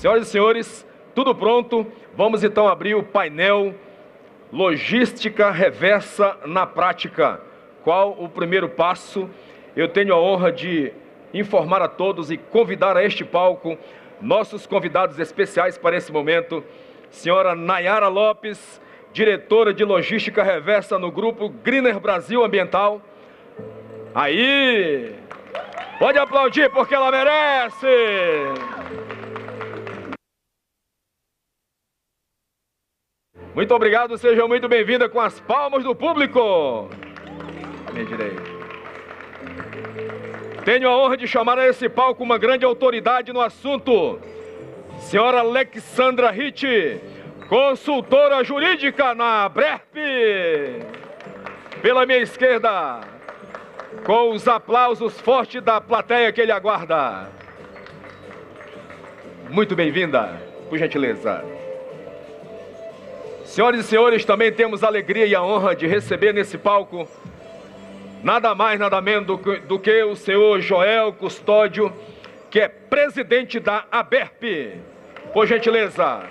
Senhoras e senhores, tudo pronto. Vamos então abrir o painel Logística Reversa na Prática. Qual o primeiro passo? Eu tenho a honra de informar a todos e convidar a este palco nossos convidados especiais para esse momento. Senhora Nayara Lopes, diretora de Logística Reversa no grupo Greener Brasil Ambiental. Aí! Pode aplaudir porque ela merece! Muito obrigado, sejam muito bem-vindas com as palmas do público. Minha direita. Tenho a honra de chamar a esse palco uma grande autoridade no assunto. Senhora Alexandra Ritt, consultora jurídica na ABRERP. Pela minha esquerda, com os aplausos fortes da plateia que ele aguarda. Muito bem-vinda, por gentileza. Senhoras e senhores, também temos a alegria e a honra de receber nesse palco nada mais, nada menos do que o senhor Joel Custódio, que é presidente da ABRERP. Por gentileza.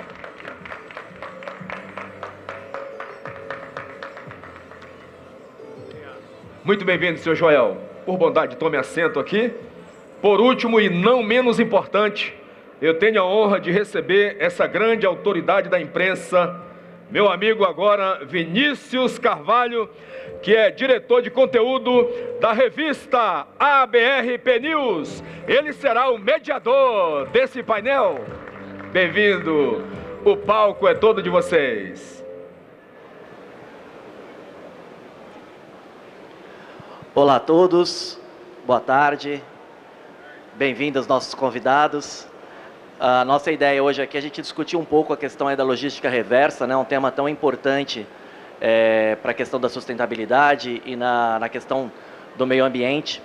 Muito bem-vindo, senhor Joel. Por bondade, tome assento aqui. Por último e não menos importante, eu tenho a honra de receber essa grande autoridade da imprensa, meu amigo agora Vinícius Carvalho, que é diretor de conteúdo da revista ABRP News. Ele será o mediador desse painel. Bem-vindo, o palco é todo de vocês. Olá a todos, boa tarde, bem-vindos nossos convidados. A nossa ideia hoje aqui é a gente discutir um pouco a questão aí da logística reversa, né? Um tema tão importante para a questão da sustentabilidade e na questão do meio ambiente.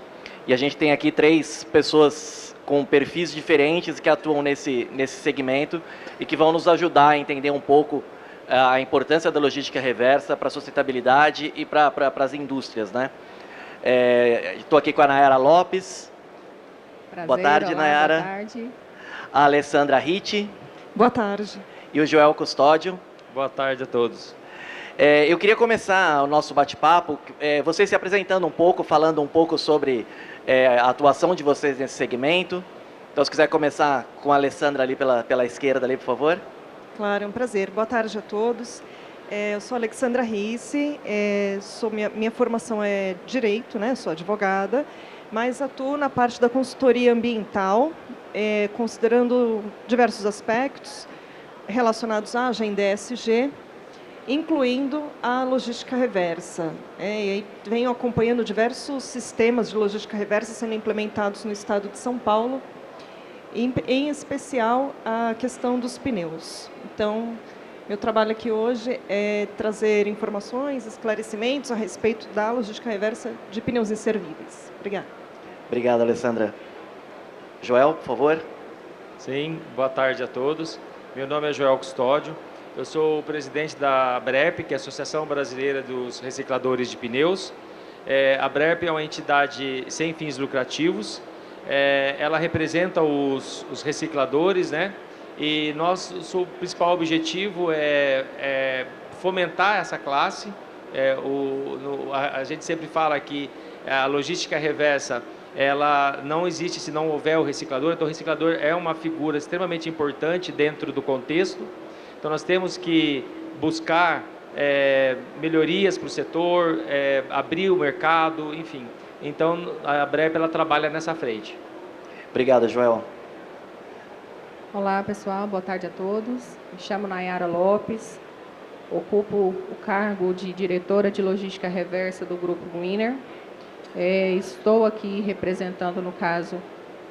E a gente tem aqui 3 pessoas com perfis diferentes que atuam nesse segmento e que vão nos ajudar a entender um pouco a importância da logística reversa para a sustentabilidade e para as indústrias, né? Estou aqui com a Nayara Lopes. Prazer, boa tarde, olá, Nayara. Boa tarde. A Alessandra Ritt. Boa tarde. E o Joel Custódio. Boa tarde a todos. Eu queria começar o nosso bate-papo, vocês se apresentando um pouco, falando um pouco sobre a atuação de vocês nesse segmento. Então, se quiser começar com a Alessandra ali pela esquerda, ali, por favor. Claro, é um prazer. Boa tarde a todos. Eu sou a Alexandra Ritt, minha formação é Direito, né? Sou advogada, mas atuo na parte da consultoria ambiental, considerando diversos aspectos relacionados à agenda ESG, incluindo a logística reversa. E aí venho acompanhando diversos sistemas de logística reversa sendo implementados no estado de São Paulo, em especial a questão dos pneus. Então, meu trabalho aqui hoje é trazer informações, esclarecimentos a respeito da logística reversa de pneus inservíveis. Obrigada. Obrigado, Alessandra. Joel, por favor. Sim, boa tarde a todos. Meu nome é Joel Custódio. Eu sou o presidente da ABRERP, que é a Associação Brasileira dos Recicladores de Pneus. A ABRERP é uma entidade sem fins lucrativos. Ela representa os recicladores, né? E o principal objetivo é fomentar essa classe. A gente sempre fala que a logística reversa ela não existe se não houver o reciclador. Então, o reciclador é uma figura extremamente importante dentro do contexto. Então, nós temos que buscar melhorias para o setor, abrir o mercado, enfim. Então, a ABRERP ela trabalha nessa frente. Obrigado, Joel. Olá, pessoal. Boa tarde a todos. Me chamo Nayara Lopes. Ocupo o cargo de diretora de logística reversa do Grupo Greener. Estou aqui representando, no caso,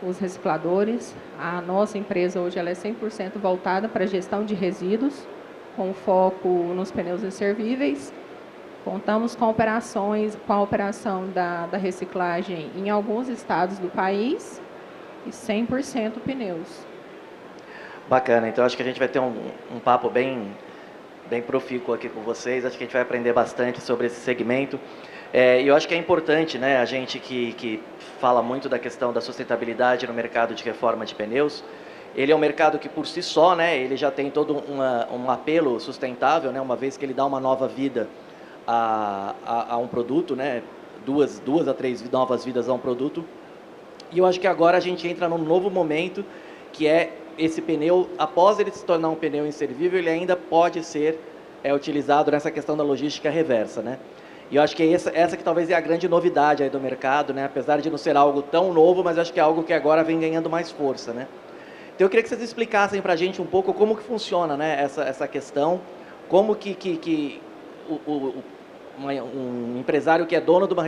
os recicladores. A nossa empresa hoje ela é 100% voltada para a gestão de resíduos, com foco nos pneus inservíveis. Contamos com a operação da reciclagem em alguns estados do país e 100% pneus. Bacana, então acho que a gente vai ter um papo bem profícuo aqui com vocês. Acho que a gente vai aprender bastante sobre esse segmento. E eu acho que é importante, né, a gente que fala muito da questão da sustentabilidade no mercado de reforma de pneus, Ele é um mercado que, por si só, né, ele já tem todo um apelo sustentável, né, uma vez que ele dá uma nova vida a um produto, né, duas a três novas vidas a um produto. E eu acho que agora a gente entra num novo momento, que é esse pneu, após ele se tornar um pneu inservível, ele ainda pode ser utilizado nessa questão da logística reversa, né? E eu acho que essa que talvez é a grande novidade aí do mercado, né? Apesar de não ser algo tão novo, mas acho que é algo que agora vem ganhando mais força, né? Então eu queria que vocês explicassem para a gente um pouco como que funciona, né, essa questão, como que um empresário que é dono de uma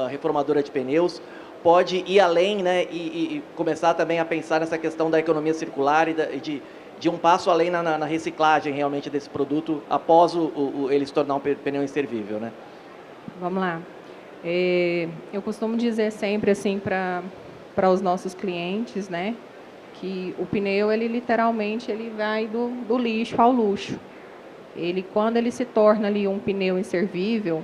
reformadora de pneus pode ir além, né, e começar também a pensar nessa questão da economia circular e de um passo além na reciclagem realmente desse produto após ele se tornar um pneu inservível, né? Vamos lá. Eu costumo dizer sempre assim para os nossos clientes, né, que o pneu, ele literalmente ele vai do lixo ao luxo. Quando ele se torna ali um pneu inservível,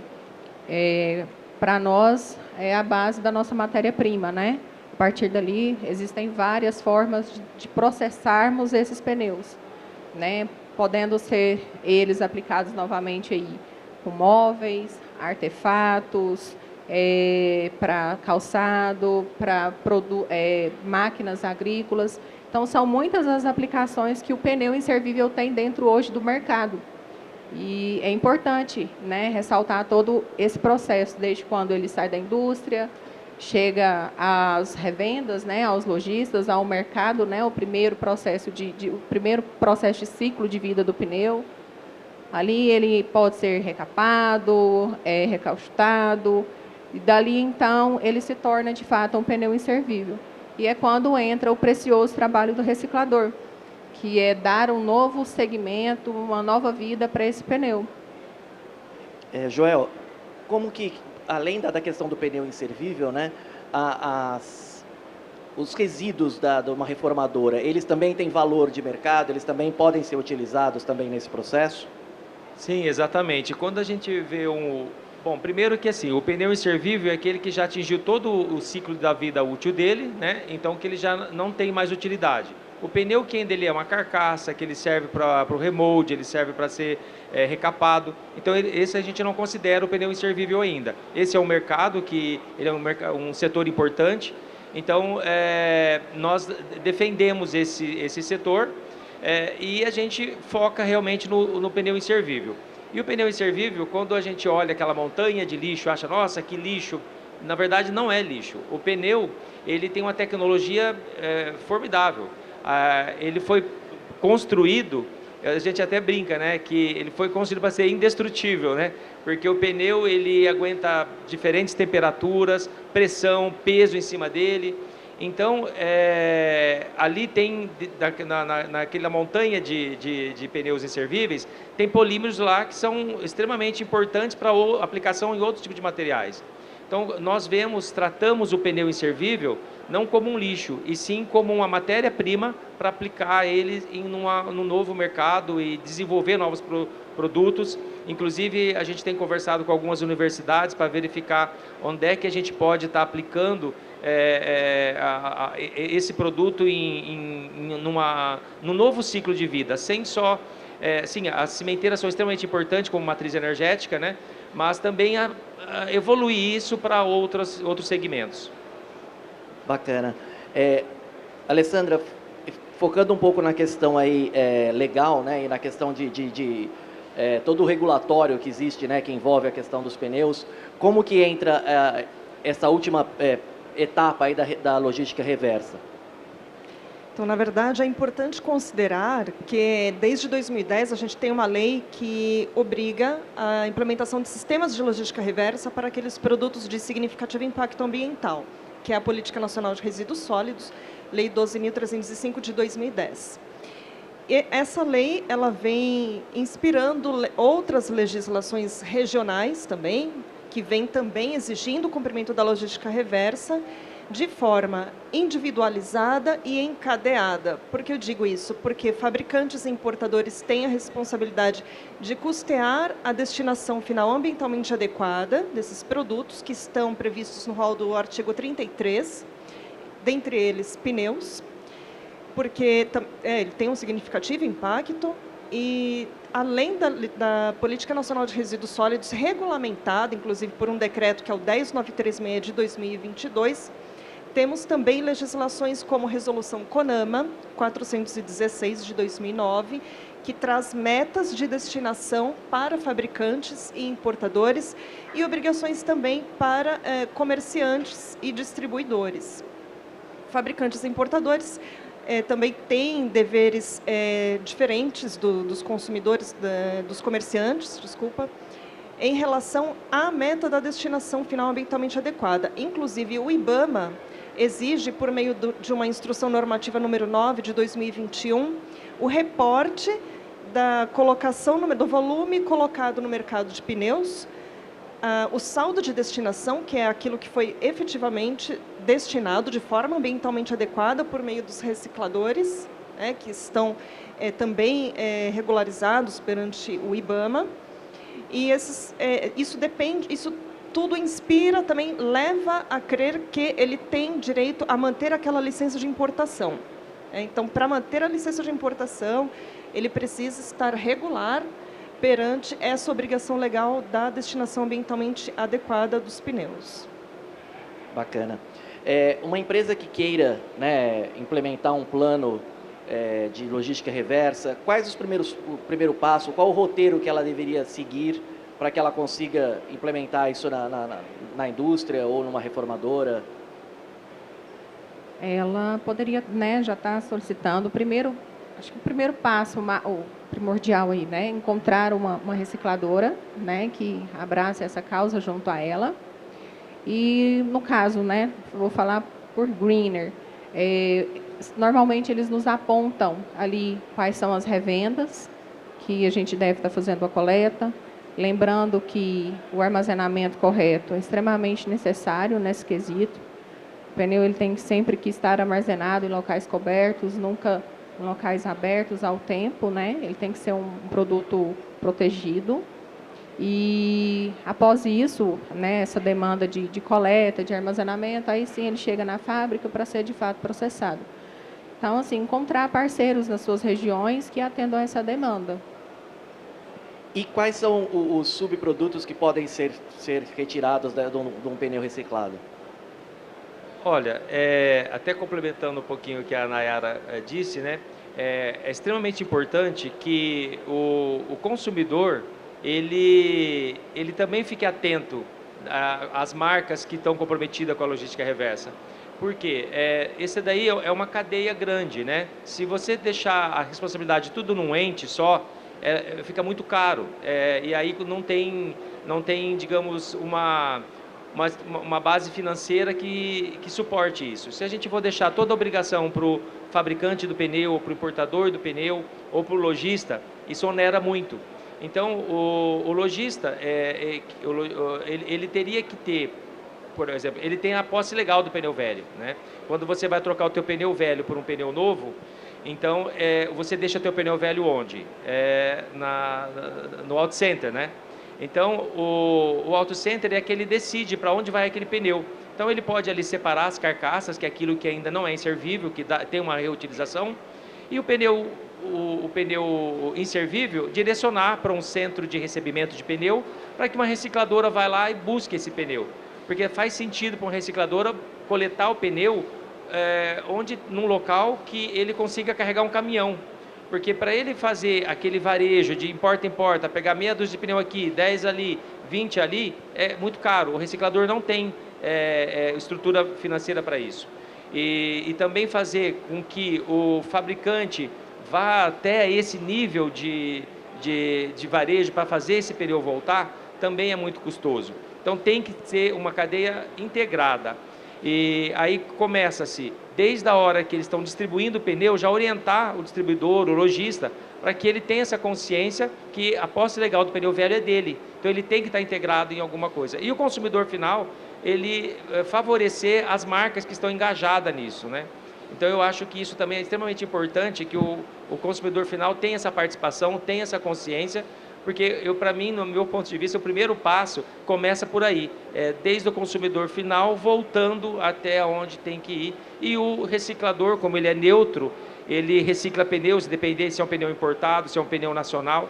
para nós é a base da nossa matéria-prima, né? A partir dali existem várias formas de processarmos esses pneus, né? Podendo ser eles aplicados novamente aí com móveis, artefatos, para calçado, para máquinas agrícolas. Então, são muitas as aplicações que o pneu inservível tem dentro hoje do mercado. E é importante, né, ressaltar todo esse processo, desde quando ele sai da indústria, chega às revendas, né, aos lojistas, ao mercado, né, o primeiro processo de ciclo de vida do pneu. Ali ele pode ser recapado, recauchutado, e dali, então, ele se torna, de fato, um pneu inservível. E é quando entra o precioso trabalho do reciclador, que é dar um novo segmento, uma nova vida para esse pneu. Joel, como que, além da questão do pneu inservível, né, os resíduos de uma reformadora, eles também têm valor de mercado, eles também podem ser utilizados também nesse processo? Sim, exatamente. Quando a gente vê Bom, primeiro que assim, o pneu inservível é aquele que já atingiu todo o ciclo da vida útil dele, né? Então que ele já não tem mais utilidade. O pneu que ainda ele é uma carcaça, que ele serve para o remold, ele serve para ser recapado. Então esse a gente não considera o pneu inservível ainda. Esse é um mercado que ele é um setor importante. Então nós defendemos esse setor e a gente foca realmente no pneu inservível. E o pneu inservível, quando a gente olha aquela montanha de lixo, acha, nossa, que lixo, na verdade não é lixo. O pneu, ele tem uma tecnologia formidável. Ele foi construído, a gente até brinca, né, que ele foi construído para ser indestrutível, né, porque o pneu, ele aguenta diferentes temperaturas, pressão, peso em cima dele. Então, ali tem, naquela montanha de pneus inservíveis, tem polímeros lá que são extremamente importantes para a aplicação em outros tipos de materiais. Então, nós tratamos o pneu inservível não como um lixo, e sim como uma matéria-prima para aplicar ele num novo mercado e desenvolver novos produtos. Inclusive, a gente tem conversado com algumas universidades para verificar onde é que a gente pode estar aplicando esse produto num novo ciclo de vida, sem só... sim, as cimenteiras são extremamente importantes como matriz energética, né? Mas também evoluir isso para outros segmentos. Bacana. Alessandra, focando um pouco na questão aí legal, né, e na questão de todo o regulatório que existe, né, que envolve a questão dos pneus, como que entra essa última etapa aí da logística reversa? Então, na verdade, é importante considerar que, desde 2010, a gente tem uma lei que obriga a implementação de sistemas de logística reversa para aqueles produtos de significativo impacto ambiental, que é a Política Nacional de Resíduos Sólidos, Lei 12.305 de 2010. E essa lei, ela vem inspirando outras legislações regionais também, que vem também exigindo o cumprimento da logística reversa, de forma individualizada e encadeada. Por que eu digo isso? Porque fabricantes e importadores têm a responsabilidade de custear a destinação final ambientalmente adequada desses produtos que estão previstos no rol do artigo 33, dentre eles pneus. porque ele tem um significativo impacto e, além da Política Nacional de Resíduos Sólidos, regulamentada, inclusive por um decreto que é o 10936 de 2022, temos também legislações como Resolução CONAMA 416 de 2009, que traz metas de destinação para fabricantes e importadores e obrigações também para comerciantes e distribuidores. Fabricantes e importadores também têm deveres diferentes dos consumidores, dos comerciantes, desculpa, em relação à meta da destinação final ambientalmente adequada. Inclusive, o IBAMA exige, por meio de uma instrução normativa número 9 de 2021, o reporte da colocação do volume colocado no mercado de pneus, o saldo de destinação, que é aquilo que foi efetivamente destinado de forma ambientalmente adequada por meio dos recicladores, que estão também regularizados perante o IBAMA. E isso tudo inspira, também leva a crer que ele tem direito a manter aquela licença de importação. Então, para manter a licença de importação, ele precisa estar regular perante essa obrigação legal da destinação ambientalmente adequada dos pneus. Bacana. Uma empresa que queira, né, implementar um plano de logística reversa, quais o primeiro passo, qual o roteiro que ela deveria seguir para que ela consiga implementar isso na indústria ou numa reformadora? Ela poderia, né, já estar solicitando, acho que o primeiro passo, o primordial aí, né, encontrar uma recicladora, né, que abrace essa causa junto a ela. E no caso, né, vou falar por Greener, normalmente eles nos apontam ali quais são as revendas que a gente deve estar fazendo a coleta, lembrando que o armazenamento correto é extremamente necessário nesse quesito. O pneu ele tem sempre que estar armazenado em locais cobertos, nunca em locais abertos ao tempo, né? Ele tem que ser um produto protegido. E após isso, né, essa demanda de coleta, de armazenamento, aí sim ele chega na fábrica para ser de fato processado. Então, assim, encontrar parceiros nas suas regiões que atendam a essa demanda. E quais são os subprodutos que podem ser retirados de um pneu reciclado? Olha, até complementando um pouquinho o que a Nayara disse, né, é extremamente importante que o consumidor ele também fique atento às marcas que estão comprometidas com a logística reversa. Porque esse daí é uma cadeia grande, né? Se você deixar a responsabilidade tudo num ente só, fica muito caro. E aí não tem, digamos, uma base financeira que suporte isso. Se a gente for deixar toda a obrigação para o fabricante do pneu, ou para o importador do pneu, ou para o lojista, isso onera muito. Então, o lojista, ele teria que ter, por exemplo, ele tem a posse legal do pneu velho, né? Quando você vai trocar o teu pneu velho por um pneu novo, então, você deixa o teu pneu velho onde? No auto center, né? Então, o auto center é que ele decide para onde vai aquele pneu. Então, ele pode ali separar as carcaças, que é aquilo que ainda não é inservível, que tem uma reutilização, e o pneu inservível direcionar para um centro de recebimento de pneu, para que uma recicladora vá lá e busque esse pneu. Porque faz sentido para uma recicladora coletar o pneu num local que ele consiga carregar um caminhão. Porque para ele fazer aquele varejo de importa em porta, pegar meia dúzia de pneu aqui, 10 ali, 20 ali, é muito caro. O reciclador não tem estrutura financeira para isso. E também fazer com que o fabricante vá até esse nível de varejo para fazer esse pneu voltar, também é muito custoso. Então tem que ser uma cadeia integrada. E aí começa-se, desde a hora que eles estão distribuindo o pneu, já orientar o distribuidor, o lojista, para que ele tenha essa consciência que a posse legal do pneu velho é dele. Então ele tem que estar integrado em alguma coisa. E o consumidor final, ele favorecer as marcas que estão engajadas nisso, né? Então eu acho que isso também é extremamente importante, que o consumidor final tenha essa participação, tenha essa consciência, porque para mim, no meu ponto de vista, o primeiro passo começa por aí, desde o consumidor final, voltando até onde tem que ir. E o reciclador, como ele é neutro, ele recicla pneus, independente se é um pneu importado, se é um pneu nacional,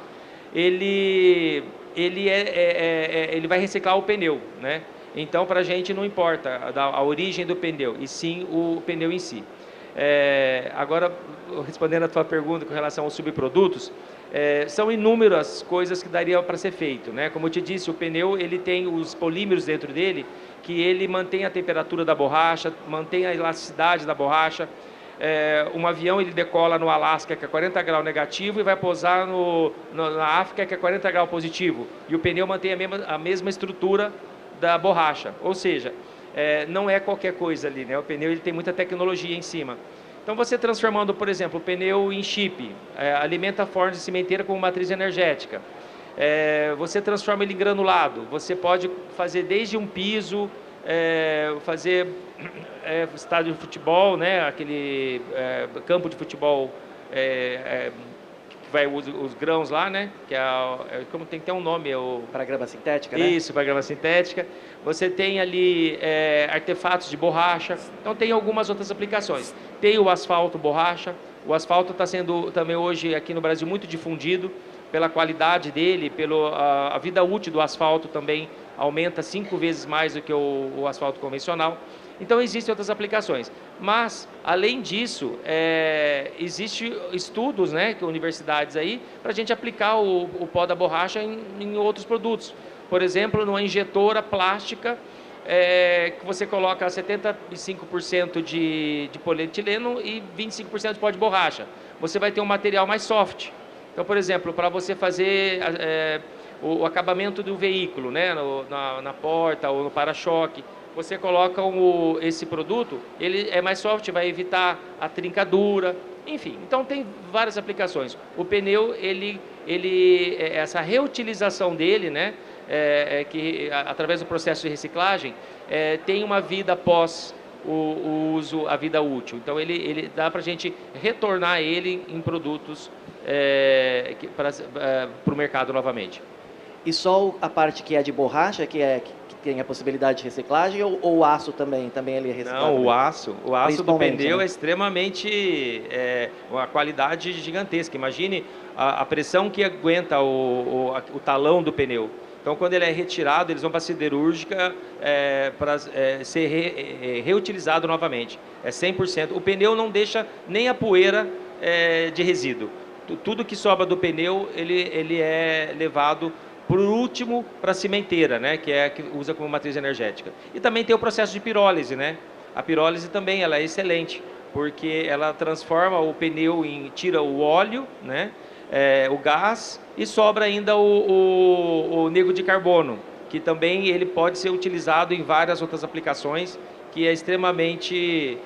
ele vai reciclar o pneu, né? Então, para a gente não importa a origem do pneu, e sim o pneu em si. Agora, respondendo a tua pergunta com relação aos subprodutos, são inúmeras coisas que daria para ser feito, né? Como eu te disse, o pneu ele tem os polímeros dentro dele, que ele mantém a temperatura da borracha, mantém a elasticidade da borracha. Um avião ele decola no Alasca, que é 40 graus negativo, e vai pousar na África, que é 40 graus positivo. E o pneu mantém a mesma estrutura da borracha, ou seja, não é qualquer coisa ali, né? O pneu ele tem muita tecnologia em cima. Então, você transformando, por exemplo, o pneu em chip, alimenta a forja de cimenteira como matriz energética. Você transforma ele em granulado, você pode fazer desde um piso, fazer estádio de futebol, né? Aquele campo de futebol que vai os grãos lá, né? Que como tem que ter um nome, para grama sintética, né? Isso, para grama sintética. Você tem ali artefatos de borracha. Então tem algumas outras aplicações. Tem o asfalto borracha. O asfalto está sendo também hoje aqui no Brasil muito difundido pela qualidade dele, a vida útil do asfalto também aumenta 5 vezes mais do que o asfalto convencional. Então, existem outras aplicações. Mas, além disso, existem estudos, né, que universidades aí, para a gente aplicar o pó da borracha em outros produtos. Por exemplo, numa injetora plástica, que você coloca 75% de polietileno e 25% de pó de borracha. Você vai ter um material mais soft. Então, por exemplo, para você fazer o acabamento do veículo, né, na porta ou no para-choque, você coloca esse produto, ele é mais soft, vai evitar a trincadura, enfim. Então, tem várias aplicações. O pneu, essa reutilização dele, né, que através do processo de reciclagem, tem uma vida após o uso, a vida útil. Então, ele dá para a gente retornar ele em produtos para o mercado novamente. E só a parte que é de borracha, que tem a possibilidade de reciclagem, ou o aço também ele é reciclado? Não, o aço do pneu, né? é extremamente, uma qualidade gigantesca. Imagine a pressão que aguenta o talão do pneu. Então, quando ele é retirado, eles vão para a siderúrgica para ser reutilizado novamente. É 100%. O pneu não deixa nem a poeira de resíduo. Tudo que sobra do pneu, ele é levado por último para a cimenteira, né, que usa como matriz energética. E também tem o processo de pirólise, né? A pirólise também ela é excelente, porque ela transforma o pneu tira o óleo, né, o gás, e sobra ainda o nego de carbono, que também ele pode ser utilizado em várias outras aplicações, que é extremamente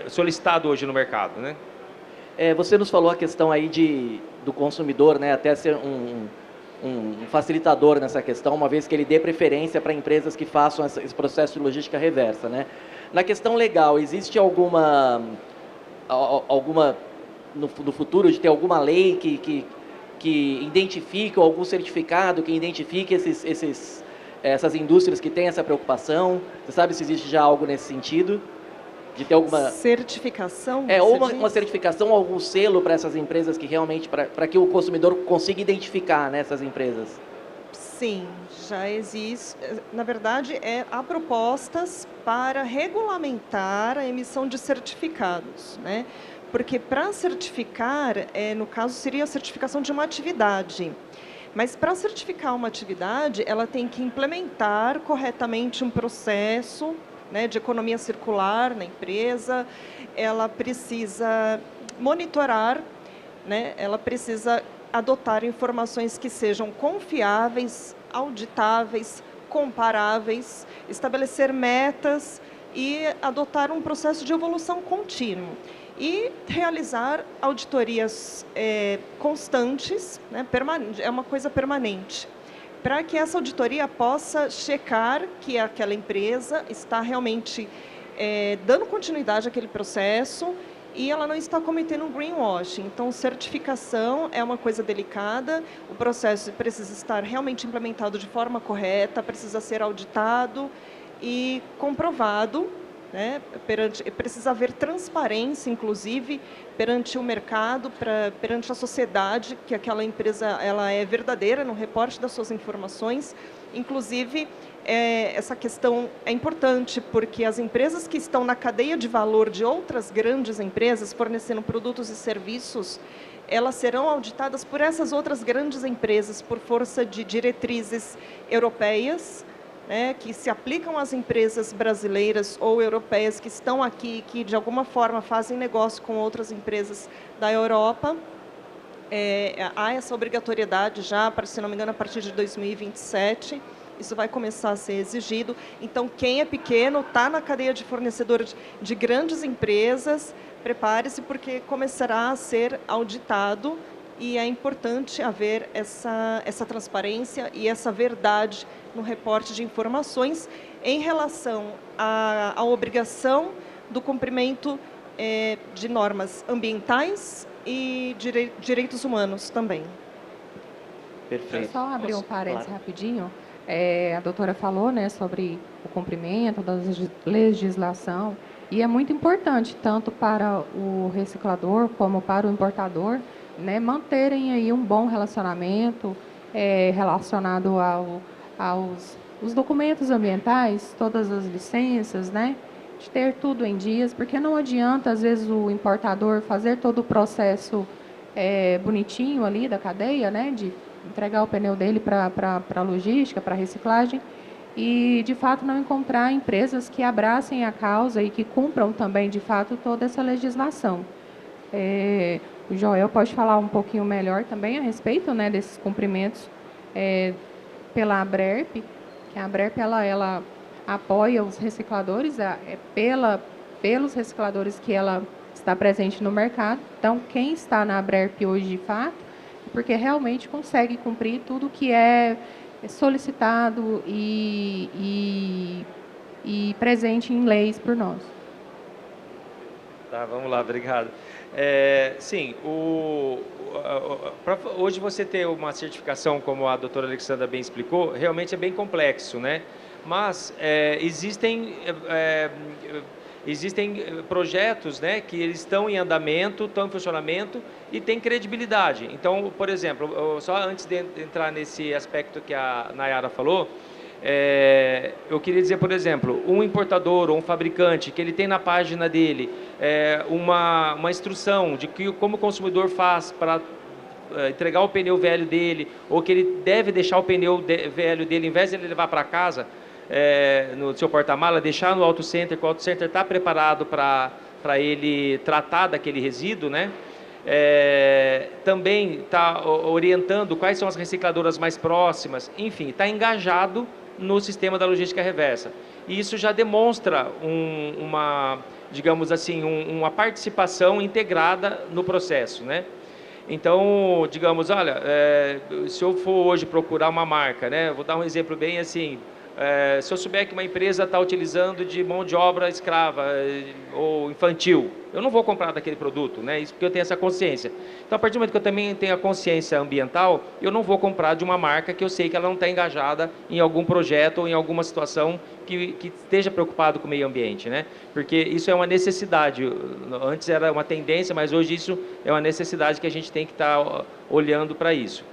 solicitado hoje no mercado, né? Você nos falou a questão aí do consumidor, né, até ser um facilitador nessa questão, uma vez que ele dê preferência para empresas que façam esse processo de logística reversa, né? Na questão legal, existe alguma no futuro de ter alguma lei que identifique, ou algum certificado que identifique essas indústrias que têm essa preocupação? Você sabe se existe já algo nesse sentido? De ter alguma certificação? Ou uma certificação, ou algum selo para essas empresas que realmente, para que o consumidor consiga identificar, né, essas empresas? Sim, já existe. Na verdade, há propostas para regulamentar a emissão de certificados, né? Porque para certificar, no caso, seria a certificação de uma atividade. Mas para certificar uma atividade, ela tem que implementar corretamente um processo, né, de economia circular na empresa, ela precisa monitorar, né, ela precisa adotar informações que sejam confiáveis, auditáveis, comparáveis, estabelecer metas e adotar um processo de evolução contínua. E realizar auditorias constantes, né, é uma coisa permanente, para que essa auditoria possa checar que aquela empresa está realmente dando continuidade àquele processo e ela não está cometendo um greenwashing. Então, certificação é uma coisa delicada, o processo precisa estar realmente implementado de forma correta, precisa ser auditado e comprovado, né? Precisa haver transparência, inclusive, perante o mercado, perante a sociedade, que aquela empresa ela é verdadeira no reporte das suas informações. Inclusive, essa questão é importante, porque as empresas que estão na cadeia de valor de outras grandes empresas, fornecendo produtos e serviços, elas serão auditadas por essas outras grandes empresas, por força de diretrizes europeias, né, que se aplicam às empresas brasileiras ou europeias que estão aqui, que de alguma forma fazem negócio com outras empresas da Europa. Há essa obrigatoriedade já, se não me engano, a partir de 2027. Isso vai começar a ser exigido. Então, quem é pequeno, está na cadeia de fornecedores de grandes empresas, prepare-se, porque começará a ser auditado, e é importante haver essa transparência e essa verdade no reporte de informações em relação à obrigação do cumprimento de normas ambientais e direitos humanos também. Perfeito. Só abrir um parênteses Claro. rapidinho. A doutora falou, né, sobre o cumprimento da legislação, e é muito importante, tanto para o reciclador como para o importador, né, manterem aí um bom relacionamento relacionado aos os documentos ambientais, todas as licenças, né, de ter tudo em dias, porque não adianta, às vezes, o importador fazer todo o processo bonitinho ali da cadeia, né, de entregar o pneu dele para a logística, para a reciclagem, e, de fato, não encontrar empresas que abracem a causa e que cumpram também, de fato, toda essa legislação. O Joel pode falar um pouquinho melhor também a respeito, né, desses cumprimentos pela ABRERP, que a ABRERP ela apoia os recicladores, pelos recicladores que ela está presente no mercado. Então, quem está na ABRERP hoje, de fato, porque realmente consegue cumprir tudo que é solicitado e presente em leis por nós. Tá, vamos lá, obrigado. Sim, hoje você ter uma certificação, como a doutora Alexandra bem explicou, realmente é bem complexo, né? Mas existem projetos, né, que eles estão em andamento, estão em funcionamento e têm credibilidade. Então, por exemplo, só antes de entrar nesse aspecto que a Nayara falou, eu queria dizer, por exemplo, um importador ou um fabricante que ele tem na página dele uma instrução de como o consumidor faz para entregar o pneu velho dele, ou que ele deve deixar o pneu velho dele, em vez de ele levar para casa, no seu porta-mala, deixar no auto center, que o auto center está preparado para ele tratar daquele resíduo, né? Também está orientando quais são as recicladoras mais próximas, enfim, está engajado no sistema da logística reversa. E isso já demonstra digamos assim, uma participação integrada no processo, né? Então, digamos, olha, se eu for hoje procurar uma marca, né? Vou dar um exemplo bem assim. Se eu souber que uma empresa está utilizando de mão de obra escrava ou infantil, eu não vou comprar daquele produto, né? Isso porque eu tenho essa consciência. Então, a partir do momento que eu também tenho a consciência ambiental, eu não vou comprar de uma marca que eu sei que ela não está engajada em algum projeto ou em alguma situação que esteja preocupado com o meio ambiente, né? Porque isso é uma necessidade. Antes era uma tendência, mas hoje isso é uma necessidade que a gente tem que estar olhando para isso.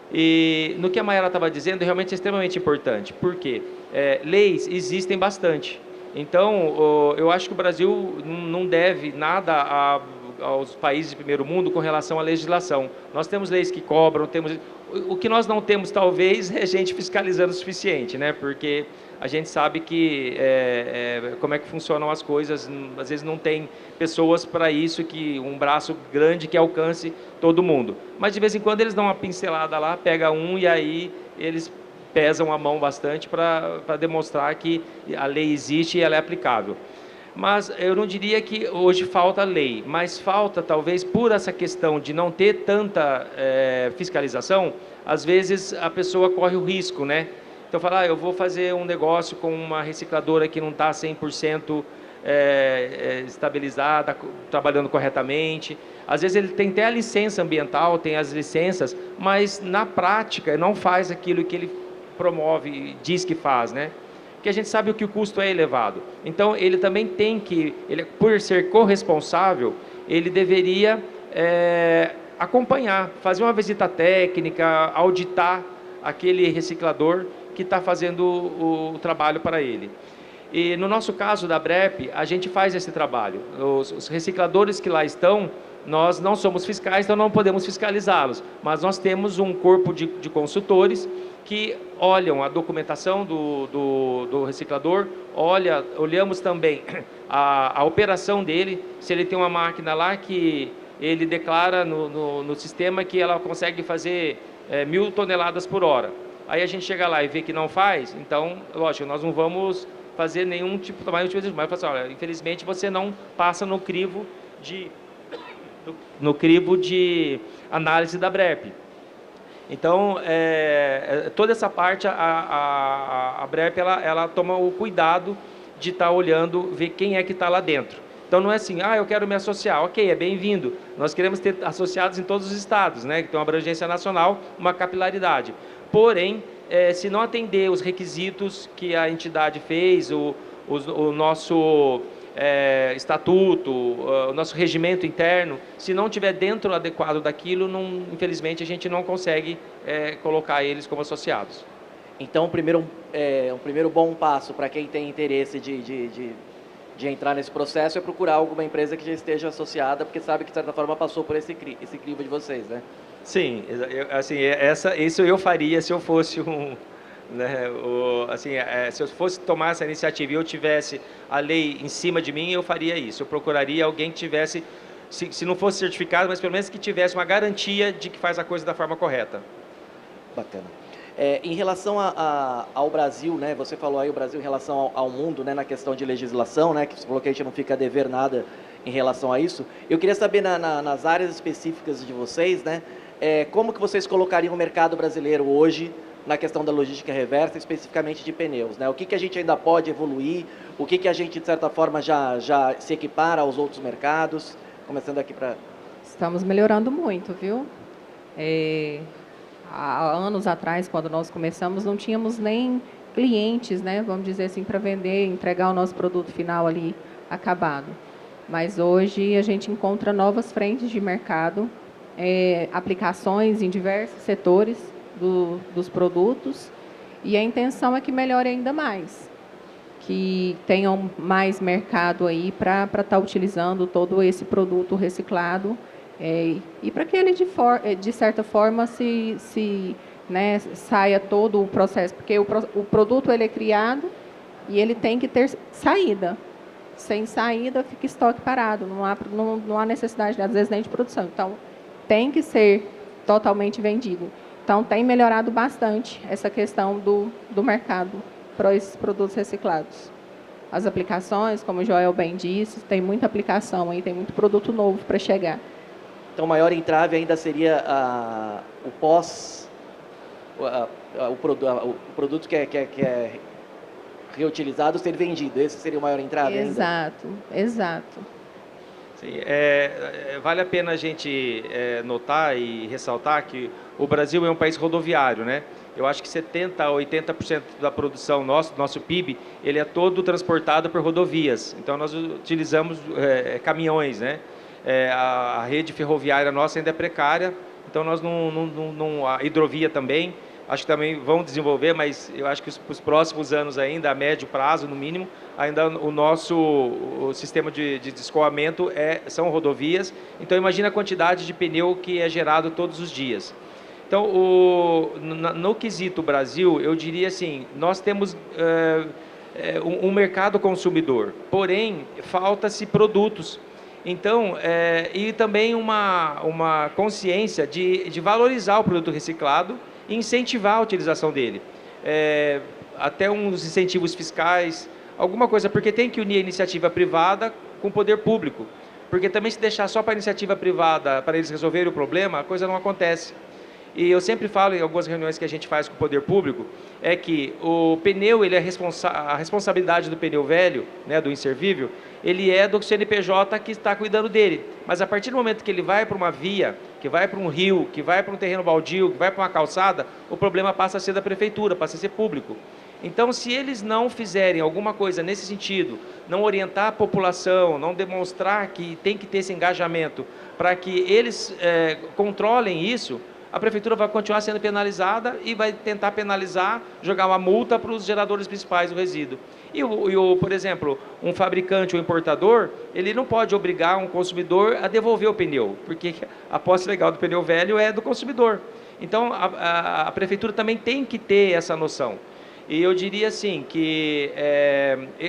E no que a Mayara estava dizendo, realmente é extremamente importante, porque leis existem bastante. Então, eu acho que o Brasil não deve nada aos países de primeiro mundo com relação à legislação. Nós temos leis que cobram, o que nós não temos, talvez, é gente fiscalizando o suficiente, né? Porque a gente sabe que como é que funcionam as coisas, às vezes não tem pessoas para isso, um braço grande que alcance todo mundo. Mas de vez em quando eles dão uma pincelada lá, pega um e aí eles pesam a mão bastante para demonstrar que a lei existe e ela é aplicável. Mas eu não diria que hoje falta lei, mas falta, talvez, por essa questão de não ter tanta fiscalização, às vezes a pessoa corre o risco, né? Então, falar, eu vou fazer um negócio com uma recicladora que não está 100% estabilizada, trabalhando corretamente. Às vezes ele tem até a licença ambiental, tem as licenças, mas na prática não faz aquilo que ele promove, diz que faz, né? porque a gente sabe que o custo é elevado. Então, ele também tem que, por ser corresponsável, ele deveria acompanhar, fazer uma visita técnica, auditar aquele reciclador que está fazendo o trabalho para ele. E no nosso caso da BREP, a gente faz esse trabalho. Os recicladores que lá estão, nós não somos fiscais, então não podemos fiscalizá-los, mas nós temos um corpo de consultores que olham a documentação do reciclador, olhamos também a operação dele, se ele tem uma máquina lá que ele declara no sistema que ela consegue fazer 1.000 toneladas por hora. Aí a gente chega lá e vê que não faz, então, lógico, nós não vamos fazer nenhum tipo de trabalho, mas assim, olha, infelizmente você não passa no crivo de análise da BREP. Então, toda essa parte, a BREP, ela toma o cuidado de estar olhando, ver quem é que está lá dentro. Então, não é assim, eu quero me associar. Ok, é bem-vindo. Nós queremos ter associados em todos os estados, né, que tem uma abrangência nacional, uma capilaridade. Porém, se não atender os requisitos que a entidade fez, o nosso estatuto, o nosso regimento interno, se não tiver dentro adequado daquilo, infelizmente a gente não consegue colocar eles como associados. Então, um primeiro bom passo para quem tem interesse de entrar nesse processo é procurar alguma empresa que já esteja associada, porque sabe que, de certa forma, passou por esse crivo de vocês, né? Sim, isso eu faria se eu fosse se eu fosse tomar essa iniciativa e eu tivesse a lei em cima de mim, eu faria isso. Eu procuraria alguém que tivesse, se não fosse certificado, mas pelo menos que tivesse uma garantia de que faz a coisa da forma correta. Bacana. Em relação ao Brasil, né, você falou aí o Brasil em relação ao mundo, né, na questão de legislação, né, que você falou que a gente não fica a dever nada em relação a isso. Eu queria saber nas áreas específicas de vocês, né, como que vocês colocariam o mercado brasileiro hoje na questão da logística reversa, especificamente de pneus, né? O que a gente ainda pode evoluir, o que a gente, de certa forma, já se equipara aos outros mercados, começando aqui para... Estamos melhorando muito, viu? Há anos atrás, quando nós começamos, não tínhamos nem clientes, né? Vamos dizer assim, para vender, entregar o nosso produto final ali acabado. Mas hoje a gente encontra novas frentes de mercado, aplicações em diversos setores dos produtos, e a intenção é que melhore ainda mais, que tenham mais mercado aí para estar utilizando todo esse produto reciclado, e para que ele de certa forma né, saia todo o processo, porque o produto ele é criado e ele tem que ter saída. Sem saída fica estoque parado, não há necessidade às vezes nem de produção, então tem que ser totalmente vendido. Então, tem melhorado bastante essa questão do mercado para esses produtos reciclados. As aplicações, como o Joel bem disse, tem muita aplicação aí, tem muito produto novo para chegar. Então, o maior entrave ainda seria o produto que é reutilizado ser vendido. Esse seria o maior entrave ainda? Exato. Sim, vale a pena a gente notar e ressaltar que o Brasil é um país rodoviário, né? Eu acho que 70% a 80% da produção nosso PIB, ele é todo transportado por rodovias. Então, nós utilizamos caminhões, né? A rede ferroviária nossa ainda é precária, então nós a hidrovia também, acho que também vão desenvolver, mas eu acho que os próximos anos ainda, a médio prazo, no mínimo, ainda o sistema de escoamento são rodovias. Então, imagina a quantidade de pneu que é gerado todos os dias. Então, no quesito Brasil, eu diria assim, nós temos um mercado consumidor, porém, falta-se produtos. Então, e também uma consciência de valorizar o produto reciclado e incentivar a utilização dele. Até uns incentivos fiscais, alguma coisa, porque tem que unir a iniciativa privada com o poder público. Porque também se deixar só para a iniciativa privada, para eles resolverem o problema, a coisa não acontece. E eu sempre falo em algumas reuniões que a gente faz com o poder público, que o pneu, a responsabilidade do pneu velho, né, do inservível, ele é do CNPJ que está cuidando dele. Mas a partir do momento que ele vai para uma via, que vai para um rio, que vai para um terreno baldio, que vai para uma calçada, o problema passa a ser da prefeitura, passa a ser público. Então, se eles não fizerem alguma coisa nesse sentido, não orientar a população, não demonstrar que tem que ter esse engajamento para que eles controlem isso, a prefeitura vai continuar sendo penalizada e vai tentar penalizar, jogar uma multa para os geradores principais do resíduo. Por exemplo, um fabricante ou importador, ele não pode obrigar um consumidor a devolver o pneu, porque a posse legal do pneu velho é do consumidor. Então, a prefeitura também tem que ter essa noção. E eu diria assim, que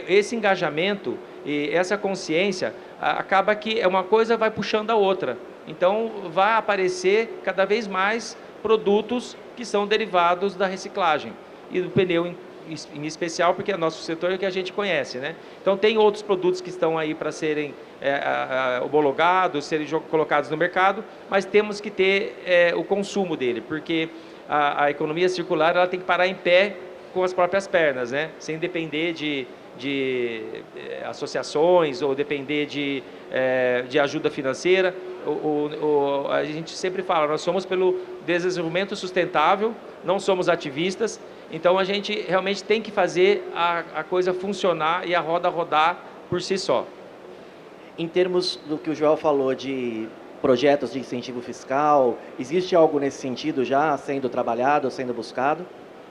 esse engajamento e essa consciência, acaba que uma coisa vai puxando a outra. Então, vai aparecer cada vez mais produtos que são derivados da reciclagem e do pneu em especial, porque é nosso setor que a gente conhece, né? Então, tem outros produtos que estão aí para serem homologados, serem colocados no mercado, mas temos que ter o consumo dele, porque a economia circular ela tem que parar em pé com as próprias pernas, né? Sem depender de associações ou depender de ajuda financeira. A gente sempre fala, nós somos pelo desenvolvimento sustentável, não somos ativistas, então a gente realmente tem que fazer a coisa funcionar e a roda rodar por si só. Em termos do que o Joel falou de projetos de incentivo fiscal, existe algo nesse sentido já sendo trabalhado, sendo buscado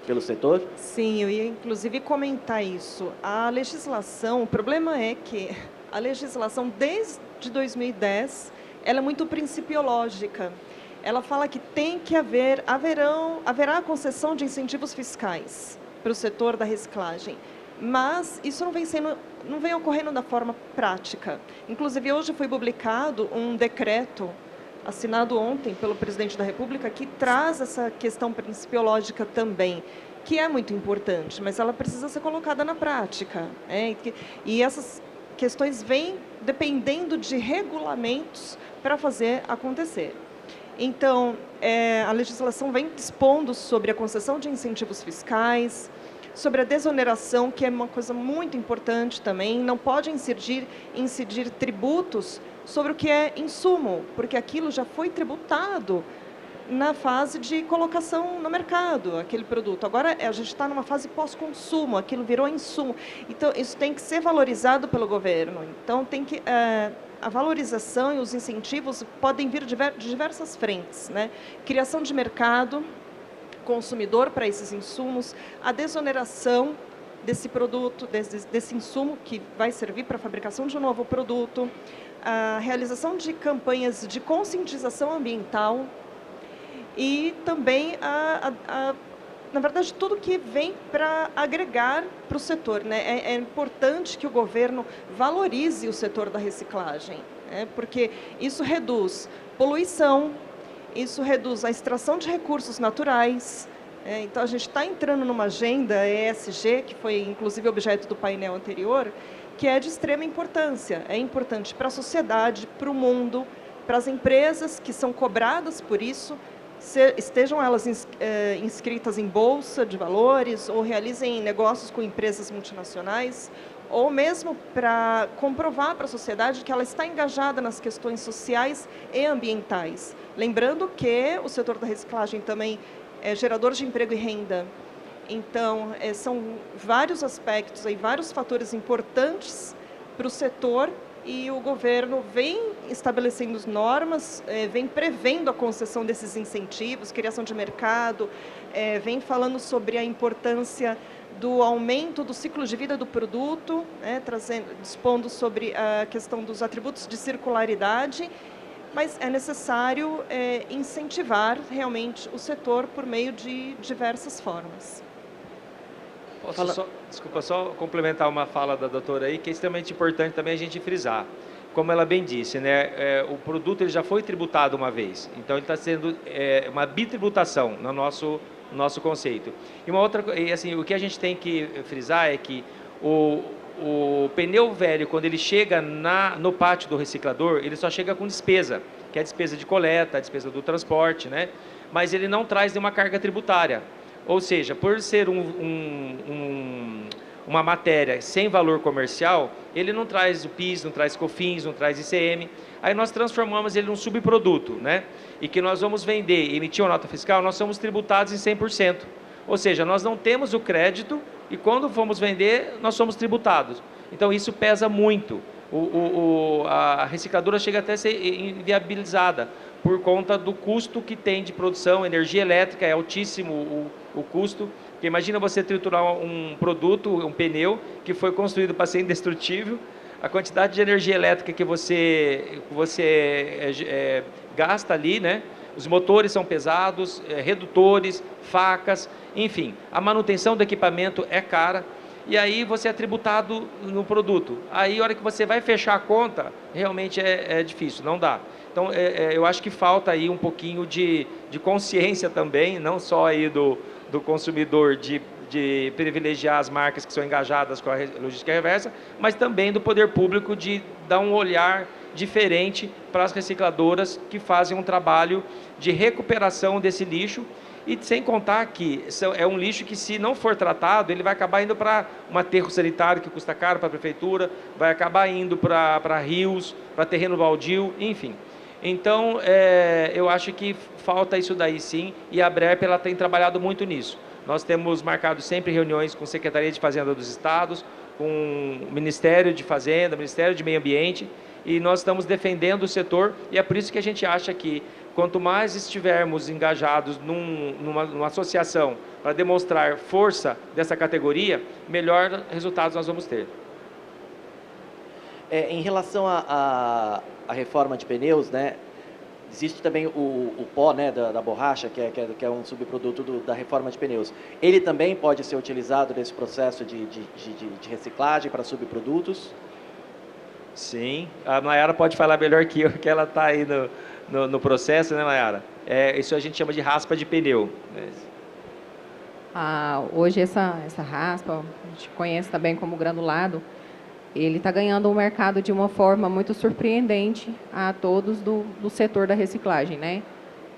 pelo setor? Sim, eu ia inclusive comentar isso. A legislação, o problema é que a legislação desde 2010, ela é muito principiológica. Ela fala que tem que haverá concessão de incentivos fiscais para o setor da reciclagem, mas isso não vem ocorrendo da forma prática. Inclusive, hoje foi publicado um decreto assinado ontem pelo presidente da República, que traz essa questão principiológica também, que é muito importante, mas ela precisa ser colocada na prática. E essas questões vêm dependendo de regulamentos para fazer acontecer. Então, a legislação vem dispondo sobre a concessão de incentivos fiscais, sobre a desoneração, que é uma coisa muito importante também, não pode incidir tributos sobre o que é insumo, porque aquilo já foi tributado na fase de colocação no mercado, aquele produto. Agora, a gente está numa fase pós-consumo, aquilo virou insumo. Então, isso tem que ser valorizado pelo governo. Então, a valorização e os incentivos podem vir de diversas frentes, né? Criação de mercado consumidor para esses insumos, a desoneração desse produto, desse insumo que vai servir para a fabricação de um novo produto, a realização de campanhas de conscientização ambiental e também, na verdade, tudo que vem para agregar para o setor, né? É importante que o governo valorize o setor da reciclagem, né? Porque isso reduz poluição, isso reduz a extração de recursos naturais. Então, a gente está entrando numa agenda ESG, que foi inclusive objeto do painel anterior, que é de extrema importância. É importante para a sociedade, para o mundo, para as empresas que são cobradas por isso, estejam elas inscritas em bolsa de valores ou realizem negócios com empresas multinacionais, ou mesmo para comprovar para a sociedade que ela está engajada nas questões sociais e ambientais. Lembrando que o setor da reciclagem também é gerador de emprego e renda. Então, são vários aspectos, vários fatores importantes para o setor, e o governo vem estabelecendo normas, vem prevendo a concessão desses incentivos, criação de mercado, vem falando sobre a importância do aumento do ciclo de vida do produto, dispondo sobre a questão dos atributos de circularidade, mas é necessário incentivar realmente o setor por meio de diversas formas. Desculpa, só complementar uma fala da doutora aí, que é extremamente importante também a gente frisar. Como ela bem disse, né, o produto ele já foi tributado uma vez, então ele está sendo uma bitributação no nosso conceito. E uma outra, assim, o que a gente tem que frisar é que o pneu velho, quando ele chega no pátio do reciclador, ele só chega com despesa, que é a despesa de coleta, a despesa do transporte, né? Mas ele não traz nenhuma carga tributária. Ou seja, por ser uma matéria sem valor comercial, ele não traz o PIS, não traz COFINS, não traz ICM. Aí nós transformamos ele num subproduto, né? E que nós vamos vender e emitir uma nota fiscal, nós somos tributados em 100%. Ou seja, nós não temos o crédito e quando fomos vender, nós somos tributados. Então, isso pesa muito. A recicladora chega até a ser inviabilizada por conta do custo que tem de produção. Energia elétrica é altíssimo o custo. Porque imagina você triturar um produto, um pneu, que foi construído para ser indestrutível, a quantidade de energia elétrica que você gasta ali, né? Os motores são pesados, redutores, facas, enfim, a manutenção do equipamento é cara, e aí você é tributado no produto. Aí, a hora que você vai fechar a conta, realmente é difícil, não dá. Então, eu acho que falta aí um pouquinho de consciência também, não só aí do consumidor de privilegiar as marcas que são engajadas com a logística reversa, mas também do poder público de dar um olhar diferente para as recicladoras que fazem um trabalho de recuperação desse lixo, e sem contar que é um lixo que, se não for tratado, ele vai acabar indo para um aterro sanitário que custa caro para a prefeitura, vai acabar indo para rios, para terreno baldio, enfim. Então, eu acho que falta isso daí sim, e a BREP ela tem trabalhado muito nisso. Nós temos marcado sempre reuniões com a Secretaria de Fazenda dos Estados, com o Ministério de Fazenda, Ministério de Meio Ambiente, e nós estamos defendendo o setor, e é por isso que a gente acha que quanto mais estivermos engajados numa associação para demonstrar força dessa categoria, melhor resultados nós vamos ter. Em relação à reforma de pneus, né, existe também o pó, né, da borracha, que é um subproduto da reforma de pneus. Ele também pode ser utilizado nesse processo de reciclagem para subprodutos? Sim, a Nayara pode falar melhor que eu, que ela está aí no processo, né, Nayara? Isso a gente chama de raspa de pneu. Hoje essa raspa, a gente conhece também como granulado, ele está ganhando o mercado de uma forma muito surpreendente a todos do setor da reciclagem, né?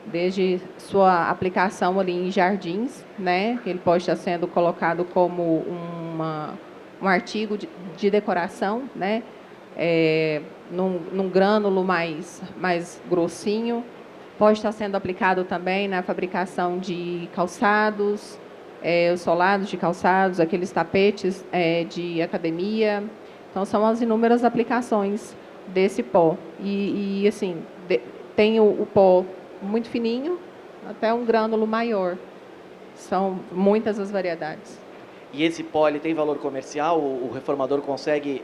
Desde sua aplicação ali em jardins, né? Ele pode estar sendo colocado como um artigo de decoração, né? Num grânulo mais grossinho. Pode estar sendo aplicado também na fabricação de calçados, os solados de calçados, aqueles tapetes de academia. Então, são as inúmeras aplicações desse pó. E assim, tem o pó muito fininho até um grânulo maior. São muitas as variedades. E esse pó, ele tem valor comercial? O reformador consegue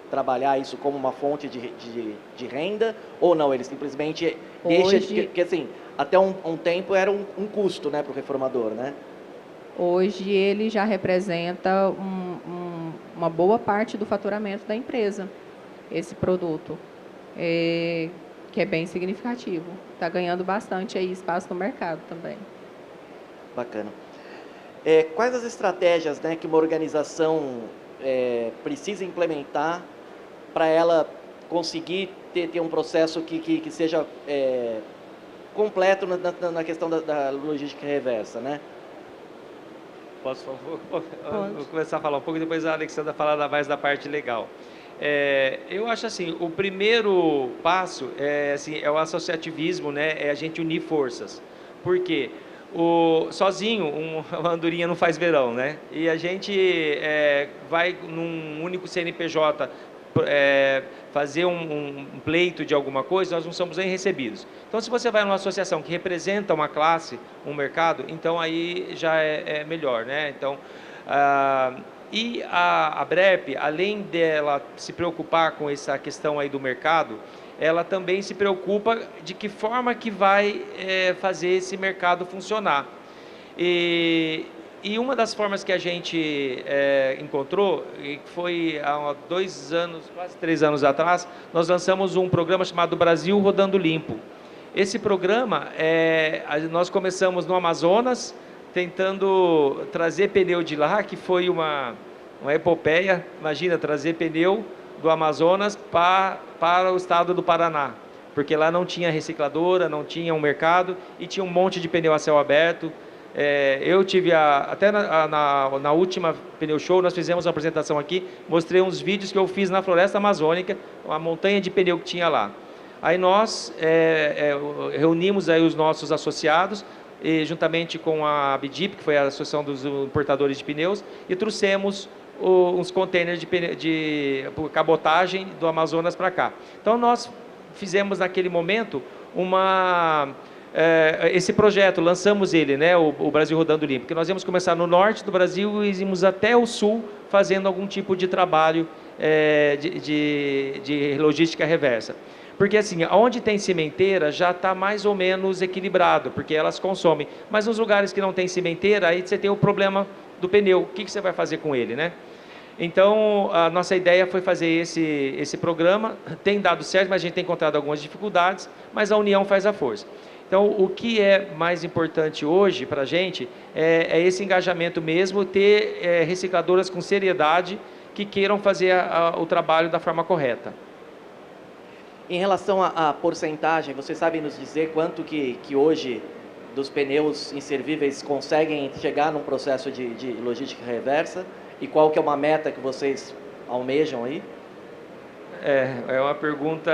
trabalhar isso como uma fonte de renda? Ou não? Ele simplesmente deixa... Porque, assim, até um tempo era um custo, né, para o reformador, né? Hoje ele já representa uma boa parte do faturamento da empresa, esse produto, que é bem significativo. Está ganhando bastante aí espaço no mercado também. Bacana. Quais as estratégias, né, que uma organização precisa implementar para ela conseguir ter um processo que seja completo na questão da logística reversa, né? Posso vou começar a falar um pouco e depois a Alexandra falar mais da parte legal. Eu acho assim, o primeiro passo é o associativismo, né? É a gente unir forças. Por quê? Sozinho, uma andorinha não faz verão, né? E a gente vai num único CNPJ fazer um pleito de alguma coisa, nós não somos nem recebidos. Então, se você vai numa associação que representa uma classe, um mercado, então aí já é melhor, né? Então, e a BREP, além dela se preocupar com essa questão aí do mercado, ela também se preocupa de que forma que vai fazer esse mercado funcionar. E uma das formas que a gente encontrou, e foi há 2 anos, quase 3 anos atrás, nós lançamos um programa chamado Brasil Rodando Limpo. Esse programa, nós começamos no Amazonas, tentando trazer pneu de lá, que foi uma epopeia. Imagina, trazer pneu do Amazonas para o estado do Paraná, porque lá não tinha recicladora, não tinha um mercado e tinha um monte de pneu a céu aberto. Eu tive até na última Pneu Show, nós fizemos uma apresentação aqui, mostrei uns vídeos que eu fiz na floresta amazônica, uma montanha de pneu que tinha lá. Aí nós reunimos aí os nossos associados, e, juntamente com a ABDIP, que foi a Associação dos Importadores de Pneus, e trouxemos uns contêineres de cabotagem do Amazonas para cá. Então, nós fizemos naquele momento esse projeto, lançamos ele, né, o Brasil Rodando Limpo, que nós íamos começar no norte do Brasil e íamos até o sul fazendo algum tipo de trabalho de logística reversa. Porque assim, onde tem cimenteira já está mais ou menos equilibrado, porque elas consomem. Mas nos lugares que não tem cimenteira, aí você tem o problema do pneu. O que você vai fazer com ele, né? Então, a nossa ideia foi fazer esse programa. Tem dado certo, mas a gente tem encontrado algumas dificuldades, mas a união faz a força. Então, o que é mais importante hoje para a gente é esse engajamento mesmo, ter recicladoras com seriedade que queiram fazer o trabalho da forma correta. Em relação à porcentagem, vocês sabem nos dizer quanto que hoje dos pneus inservíveis conseguem chegar num processo de logística reversa? E qual que é uma meta que vocês almejam aí? É uma pergunta,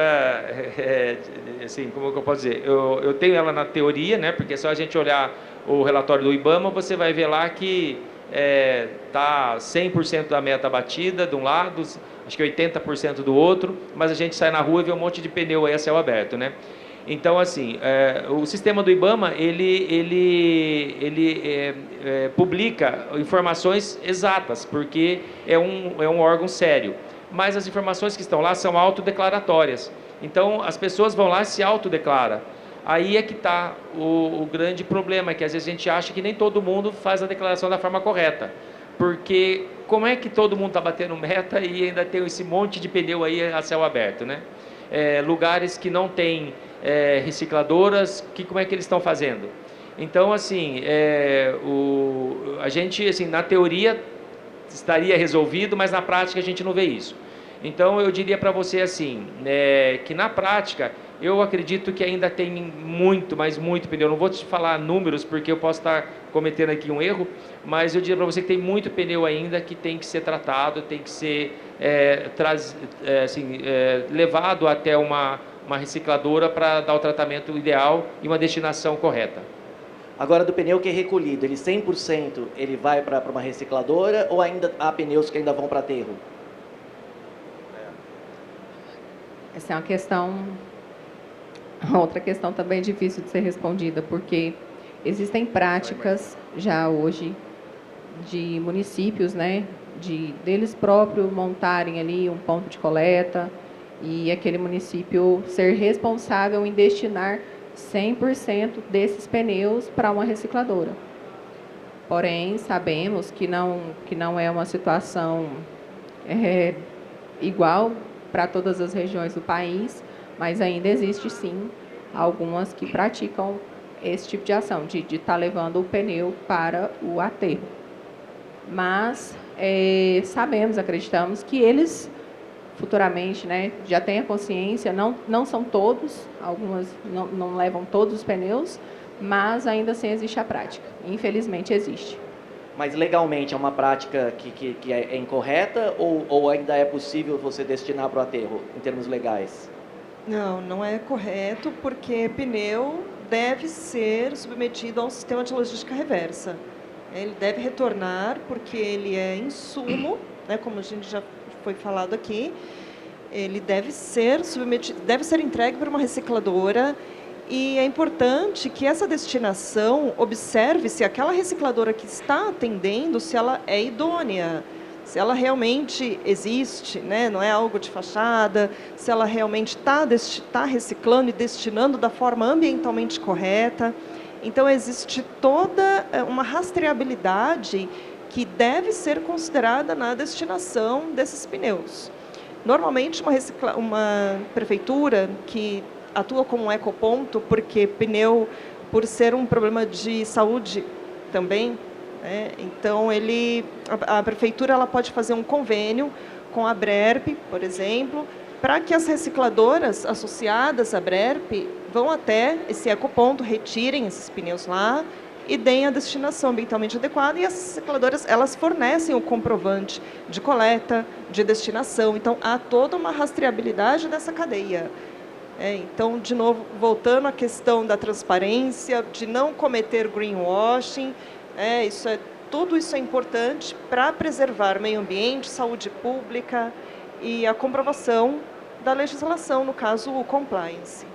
assim, como que eu posso dizer? Eu tenho ela na teoria, né? Porque só a gente olhar o relatório do IBAMA, você vai ver lá que está 100% da meta batida de um lado, acho que 80% do outro, mas a gente sai na rua e vê um monte de pneu aí a céu aberto, né? Então, assim, o sistema do IBAMA, ele publica informações exatas, porque é um órgão sério. Mas as informações que estão lá são autodeclaratórias. Então, as pessoas vão lá e se autodeclaram. Aí é que está o grande problema, que às vezes a gente acha que nem todo mundo faz a declaração da forma correta. Porque como é que todo mundo está batendo meta e ainda tem esse monte de pneu aí a céu aberto, né? Lugares que não tem recicladoras, como é que eles estão fazendo? Então, assim, a gente, assim, na teoria estaria resolvido, mas na prática a gente não vê isso. Então, eu diria para você assim, que na prática, eu acredito que ainda tem muito, mas muito pneu. Não vou te falar números, porque eu posso estar cometendo aqui um erro, mas eu diria para você que tem muito pneu ainda que tem que ser tratado, tem que ser levado até uma recicladora para dar o tratamento ideal e uma destinação correta. Agora, do pneu que é recolhido, ele 100% ele vai para uma recicladora ou ainda há pneus que ainda vão para aterro? Essa é uma questão, outra questão também difícil de ser respondida, porque existem práticas já hoje de municípios, né, deles próprios montarem ali um ponto de coleta e aquele município ser responsável em destinar 100% desses pneus para uma recicladora. Porém, sabemos que não é uma situação igual para todas as regiões do país, mas ainda existe sim algumas que praticam esse tipo de ação, de estar levando o pneu para o aterro. Mas sabemos, acreditamos que eles futuramente, né, já têm a consciência, não são todos, algumas não levam todos os pneus, mas ainda assim existe a prática, infelizmente existe. Mas legalmente é uma prática que é incorreta ou ainda é possível você destinar para o aterro, em termos legais? Não é correto, porque pneu deve ser submetido a um sistema de logística reversa. Ele deve retornar, porque ele é insumo, né, como a gente já foi falado aqui, ele deve ser submetido, deve ser entregue para uma recicladora. E é importante que essa destinação observe se aquela recicladora que está atendendo, se ela é idônea, se ela realmente existe, né? Não é algo de fachada, se ela realmente está reciclando e destinando da forma ambientalmente correta. Então, existe toda uma rastreabilidade que deve ser considerada na destinação desses pneus. Normalmente, uma prefeitura que atua como um ecoponto, porque pneu, por ser um problema de saúde também, né? Então a prefeitura ela pode fazer um convênio com a BRERP, por exemplo, para que as recicladoras associadas à BRERP vão até esse ecoponto, retirem esses pneus lá e deem a destinação ambientalmente adequada, e as recicladoras elas fornecem o comprovante de coleta, de destinação. Então há toda uma rastreabilidade dessa cadeia. Então, de novo, voltando à questão da transparência, de não cometer greenwashing, tudo isso é importante para preservar meio ambiente, saúde pública e a comprovação da legislação, no caso, o compliance.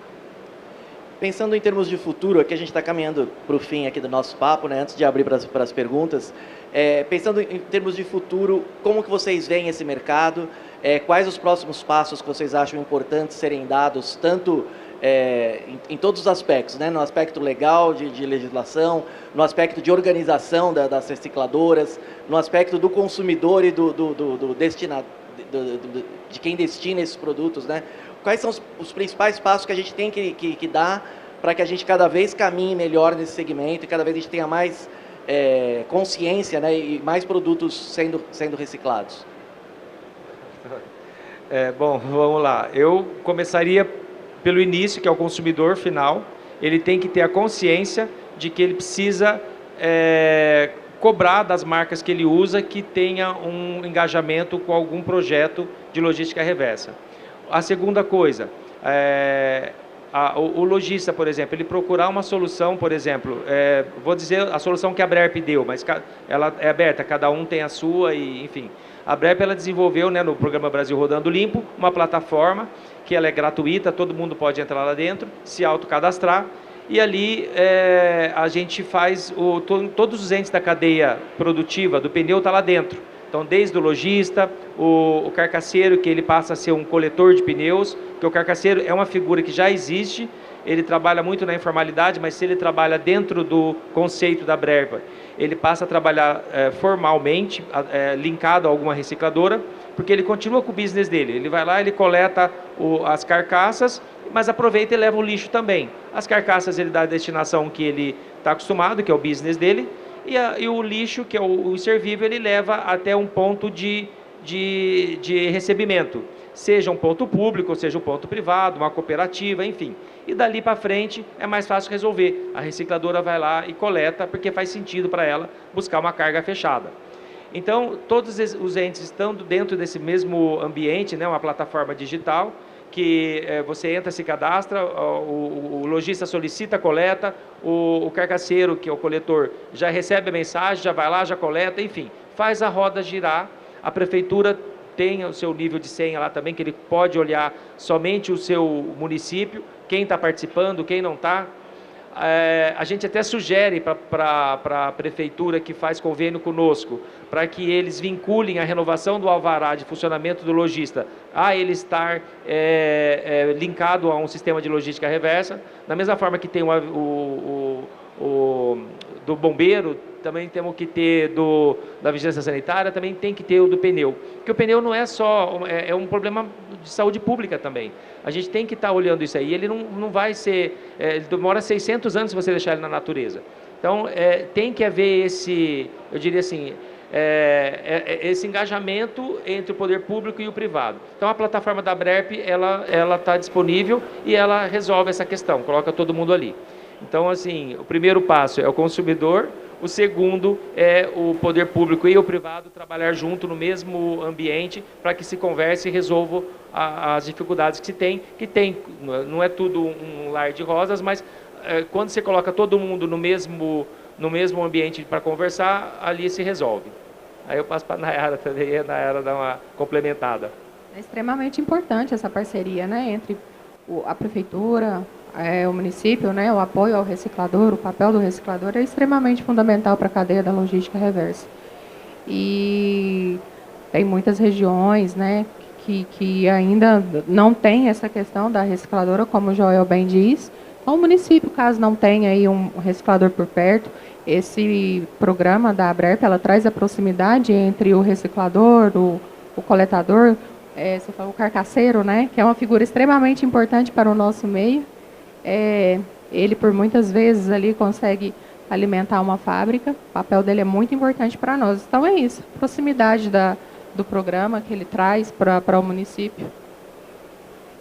Pensando em termos de futuro, aqui a gente está caminhando para o fim aqui do nosso papo, né? Antes de abrir para as perguntas, pensando em termos de futuro, como que vocês veem esse mercado? Quais os próximos passos que vocês acham importantes serem dados, tanto em todos os aspectos, né? No aspecto legal de legislação, no aspecto de organização das recicladoras, no aspecto do consumidor e do destinado, de quem destina esses produtos, né? Quais são os principais passos que a gente tem que dar para que a gente cada vez caminhe melhor nesse segmento e cada vez a gente tenha mais consciência, né, e mais produtos sendo reciclados? Bom, vamos lá. Eu começaria pelo início, que é o consumidor final. Ele tem que ter a consciência de que ele precisa cobrar das marcas que ele usa que tenha um engajamento com algum projeto de logística reversa. A segunda coisa, o lojista, por exemplo, ele procurar uma solução, por exemplo, vou dizer a solução que a BREP deu, mas ela é aberta, cada um tem a sua, e enfim. A BREP, ela desenvolveu, né, no programa Brasil Rodando Limpo, uma plataforma que ela é gratuita, todo mundo pode entrar lá dentro, se autocadastrar, e ali a gente faz, todos os entes da cadeia produtiva do pneu está lá dentro. Então, desde o lojista, o carcaceiro, que ele passa a ser um coletor de pneus, que o carcaceiro é uma figura que já existe, ele trabalha muito na informalidade, mas se ele trabalha dentro do conceito da BREP, ele passa a trabalhar formalmente, linkado a alguma recicladora, porque ele continua com o business dele. Ele vai lá, ele coleta as carcaças, mas aproveita e leva o lixo também. As carcaças ele dá a destinação que ele está acostumado, que é o business dele, e o lixo, que é o inservível, ele leva até um ponto de recebimento, seja um ponto público, seja um ponto privado, uma cooperativa, enfim. E dali para frente é mais fácil resolver. A recicladora vai lá e coleta, porque faz sentido para ela buscar uma carga fechada. Então, todos os entes estão dentro desse mesmo ambiente, né, uma plataforma digital, que você entra, se cadastra, o lojista solicita a coleta, o carcaceiro, que é o coletor, já recebe a mensagem, já vai lá, já coleta, enfim, faz a roda girar. A prefeitura tem o seu nível de senha lá também, que ele pode olhar somente o seu município, quem está participando, quem não está. A gente até sugere para a prefeitura que faz convênio conosco, para que eles vinculem a renovação do alvará de funcionamento do lojista a ele estar linkado a um sistema de logística reversa, da mesma forma que tem do bombeiro, também temos que ter da vigilância sanitária, também tem que ter o do pneu. Porque o pneu não é só, é um problema de saúde pública também. A gente tem que estar olhando isso aí. Ele não vai ser, ele demora 600 anos se você deixar ele na natureza. Então, tem que haver eu diria assim, esse engajamento entre o poder público e o privado. Então, a plataforma da BREP, ela está disponível e ela resolve essa questão, coloca todo mundo ali. Então, assim, o primeiro passo é o consumidor, o segundo é o poder público e o privado trabalhar junto no mesmo ambiente para que se converse e resolva as dificuldades que se tem, não é tudo um lar de rosas, mas quando você coloca todo mundo no mesmo ambiente para conversar, ali se resolve. Aí eu passo para a Nayara também, e a Nayara dá uma complementada. É extremamente importante essa parceria, né, entre a prefeitura, o município, né, o apoio ao reciclador, o papel do reciclador é extremamente fundamental para a cadeia da logística reversa. E tem muitas regiões, né, que ainda não tem essa questão da recicladora, como o Joel bem diz. Então, o município, caso não tenha aí um reciclador por perto, esse programa da BREP, ela traz a proximidade entre o reciclador, o coletador, você falou o carcaceiro, né, que é uma figura extremamente importante para o nosso meio. Ele, por muitas vezes, ali consegue alimentar uma fábrica. O papel dele é muito importante para nós. Então, é isso. Proximidade do programa que ele traz para o município.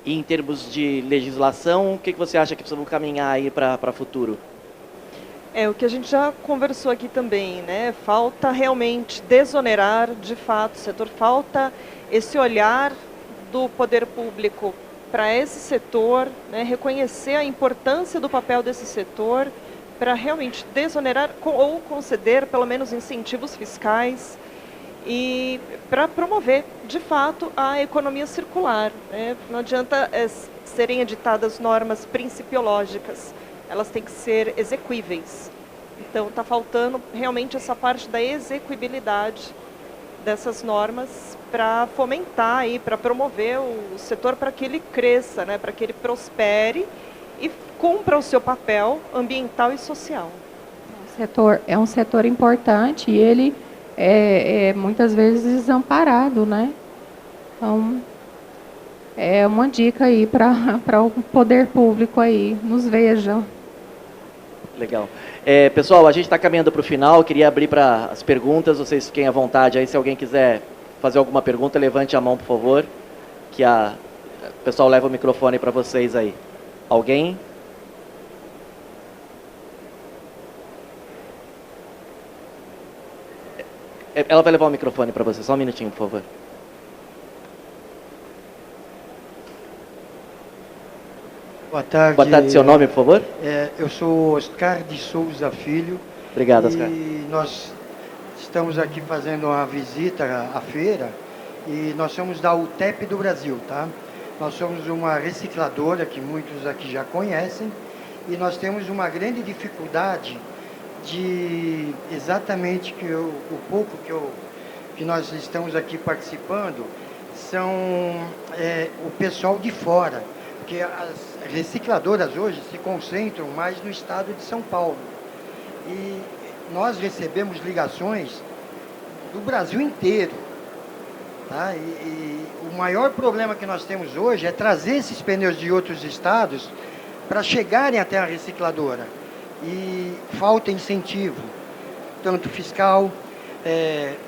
E em termos de legislação, o que você acha que precisamos caminhar aí para o futuro? O que a gente já conversou aqui também, né? Falta realmente desonerar, de fato, o setor. Falta esse olhar do poder público para esse setor, né, reconhecer a importância do papel desse setor para realmente desonerar ou conceder pelo menos incentivos fiscais e para promover, de fato, a economia circular, né? Não adianta serem editadas normas principiológicas, elas têm que ser exequíveis. Então, está faltando realmente essa parte da execuibilidade dessas normas para fomentar e para promover o setor para que ele cresça, né? Para que ele prospere e cumpra o seu papel ambiental e social. É um setor importante e ele é muitas vezes desamparado, né? Então, é uma dica aí para o poder público aí, nos vejam. Legal. Pessoal, a gente está caminhando para o final, queria abrir para as perguntas, vocês fiquem à vontade aí, se alguém quiser fazer alguma pergunta, levante a mão, por favor, que o pessoal leva o microfone para vocês aí. Alguém? Ela vai levar o microfone para você, só um minutinho, por favor. Boa tarde. Boa tarde, seu nome, por favor? Eu sou Oscar de Souza Filho. Obrigado, Oscar. E nós estamos aqui fazendo uma visita à feira e nós somos da UTEP do Brasil, tá? Nós somos uma recicladora que muitos aqui já conhecem e nós temos uma grande dificuldade de exatamente o pouco que nós estamos aqui participando são o pessoal de fora, porque as recicladoras hoje se concentram mais no estado de São Paulo e nós recebemos ligações do Brasil inteiro, tá? E o maior problema que nós temos hoje é trazer esses pneus de outros estados para chegarem até a recicladora. E falta incentivo, tanto fiscal,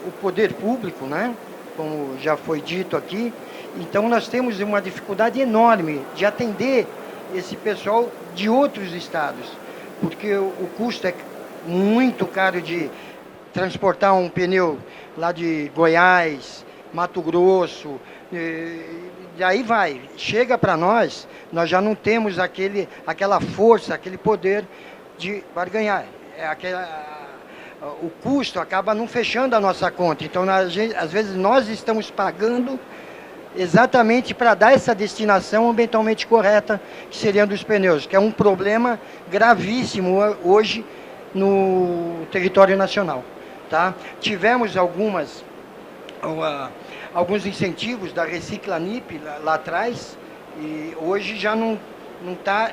o poder público, né? Como já foi dito aqui. Então nós temos uma dificuldade enorme de atender esse pessoal de outros estados, porque o custo é muito caro de transportar um pneu lá de Goiás, Mato Grosso, e aí vai, chega para nós já não temos aquela força, aquele poder de barganhar. O custo acaba não fechando a nossa conta. Então, às vezes, nós estamos pagando exatamente para dar essa destinação ambientalmente correta, que seria dos pneus, que é um problema gravíssimo hoje no território nacional. Tá? Tivemos alguns incentivos da Reciclanip lá atrás, e hoje já não está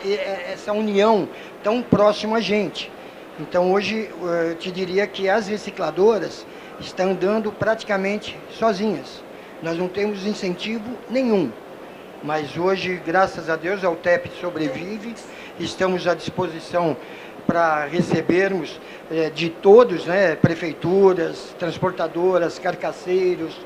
essa união tão próxima a gente. Então, hoje, eu te diria que as recicladoras estão andando praticamente sozinhas. Nós não temos incentivo nenhum. Mas hoje, graças a Deus, a UTEP sobrevive. Estamos à disposição para recebermos de todos, né, prefeituras, transportadoras, carcaceiros,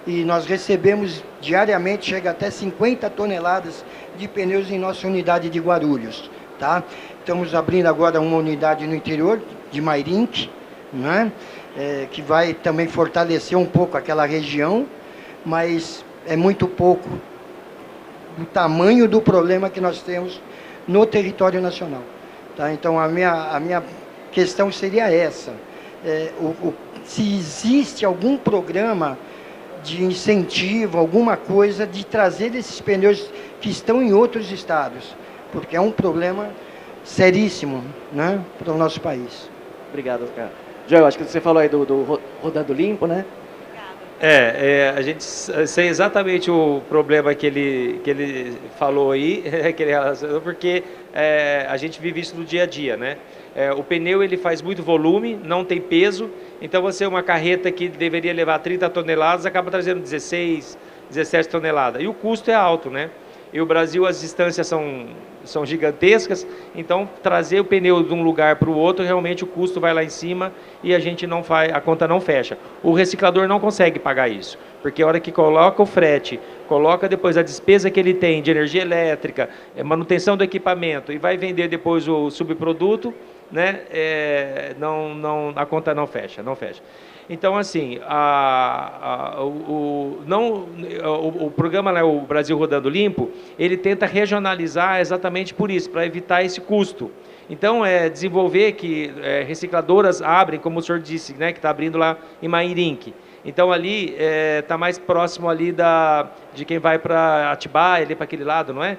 e nós recebemos diariamente, chega até 50 toneladas de pneus em nossa unidade de Guarulhos. Tá? Estamos abrindo agora uma unidade no interior de Mairinque, né? Que vai também fortalecer um pouco aquela região, mas é muito pouco do tamanho do problema que nós temos no território nacional. Tá? Então, a minha questão seria essa. Se existe algum programa de incentivo, alguma coisa de trazer esses pneus que estão em outros estados, porque é um problema seríssimo, né, para o nosso país. Obrigado, Oscar. Joel, acho que você falou aí do Rodando Limpo, né? A gente sei exatamente o problema que ele falou aí, que ele relacionou, porque a gente vive isso no dia a dia, né? O pneu ele faz muito volume, não tem peso, então você uma carreta que deveria levar 30 toneladas acaba trazendo 16, 17 toneladas, e o custo é alto, né? E o Brasil, as distâncias são gigantescas, então trazer o pneu de um lugar para o outro, realmente o custo vai lá em cima e a conta não fecha. O reciclador não consegue pagar isso, porque a hora que coloca o frete, coloca depois a despesa que ele tem de energia elétrica, manutenção do equipamento e vai vender depois o subproduto, né? A conta não fecha. Então, assim, o programa, né, o Brasil Rodando Limpo, ele tenta regionalizar exatamente por isso, para evitar esse custo. Então, desenvolver que recicladoras abrem, como o senhor disse, né, que está abrindo lá em Mairinque. Então, ali está mais próximo ali de quem vai para Atibaia, ali para aquele lado, não é?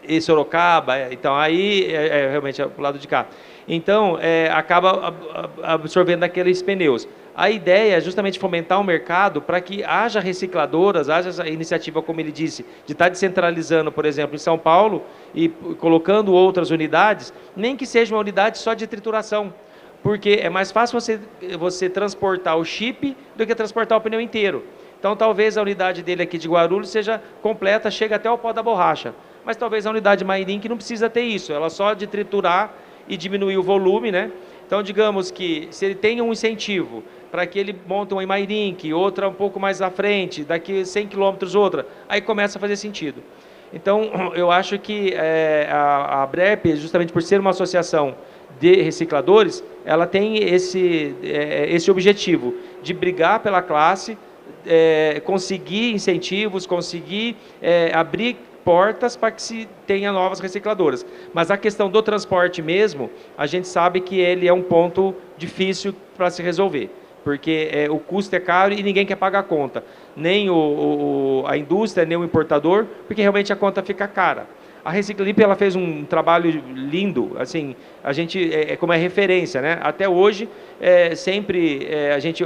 E Sorocaba, então aí realmente é pro lado de cá. Então, acaba absorvendo aqueles pneus. A ideia é justamente fomentar o mercado para que haja recicladoras, haja essa iniciativa, como ele disse, de estar descentralizando, por exemplo, em São Paulo e colocando outras unidades, nem que seja uma unidade só de trituração, porque é mais fácil você transportar o chip do que transportar o pneu inteiro. Então, talvez a unidade dele aqui de Guarulhos seja completa, chega até o pó da borracha. Mas talvez a unidade Mairinque não precisa ter isso, ela só de triturar e diminuir o volume, né? Então, digamos que se ele tem um incentivo para que ele monte uma em Mairinque, outra um pouco mais à frente, daqui 100 quilômetros outra, aí começa a fazer sentido. Então, eu acho que a BREP, justamente por ser uma associação de recicladores, ela tem esse objetivo de brigar pela classe, conseguir incentivos, conseguir abrir portas para que se tenha novas recicladoras. Mas a questão do transporte mesmo, a gente sabe que ele é um ponto difícil para se resolver, porque o custo é caro e ninguém quer pagar a conta, nem a indústria, nem o importador, porque realmente a conta fica cara. A Reciclimp, ela fez um trabalho lindo, assim, a gente, como referência, né? Até hoje, sempre a gente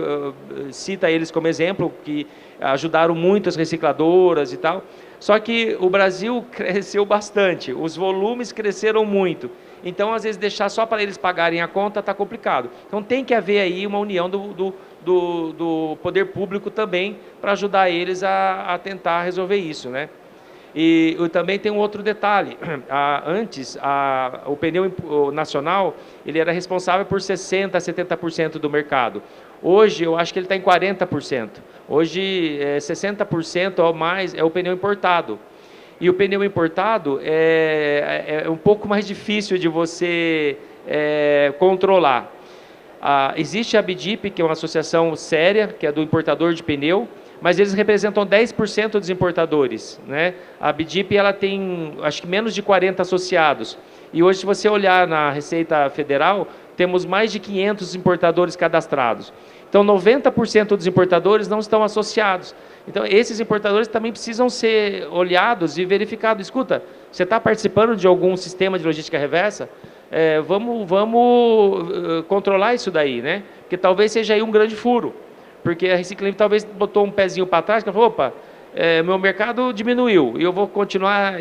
cita eles como exemplo, que ajudaram muito as recicladoras e tal, só que o Brasil cresceu bastante, os volumes cresceram muito, então, às vezes, deixar só para eles pagarem a conta está complicado. Então, tem que haver aí uma união do poder público também, para ajudar eles a tentar resolver isso, né? E também tem um outro detalhe, antes o pneu nacional ele era responsável por 60% a 70% do mercado, hoje eu acho que ele está em 40%, hoje 60% ou mais é o pneu importado, e o pneu importado é um pouco mais difícil de você controlar. Existe a BDIP, que é uma associação séria, que é do importador de pneu, mas eles representam 10% dos importadores, né? A BDIP, ela tem, acho que menos de 40 associados. E hoje, se você olhar na Receita Federal, temos mais de 500 importadores cadastrados. Então, 90% dos importadores não estão associados. Então, esses importadores também precisam ser olhados e verificados. Escuta, você está participando de algum sistema de logística reversa? Vamos controlar isso daí, né? Porque talvez seja aí um grande furo. Porque a Reciclimp talvez botou um pezinho para trás, que falou, opa, meu mercado diminuiu, e eu vou continuar,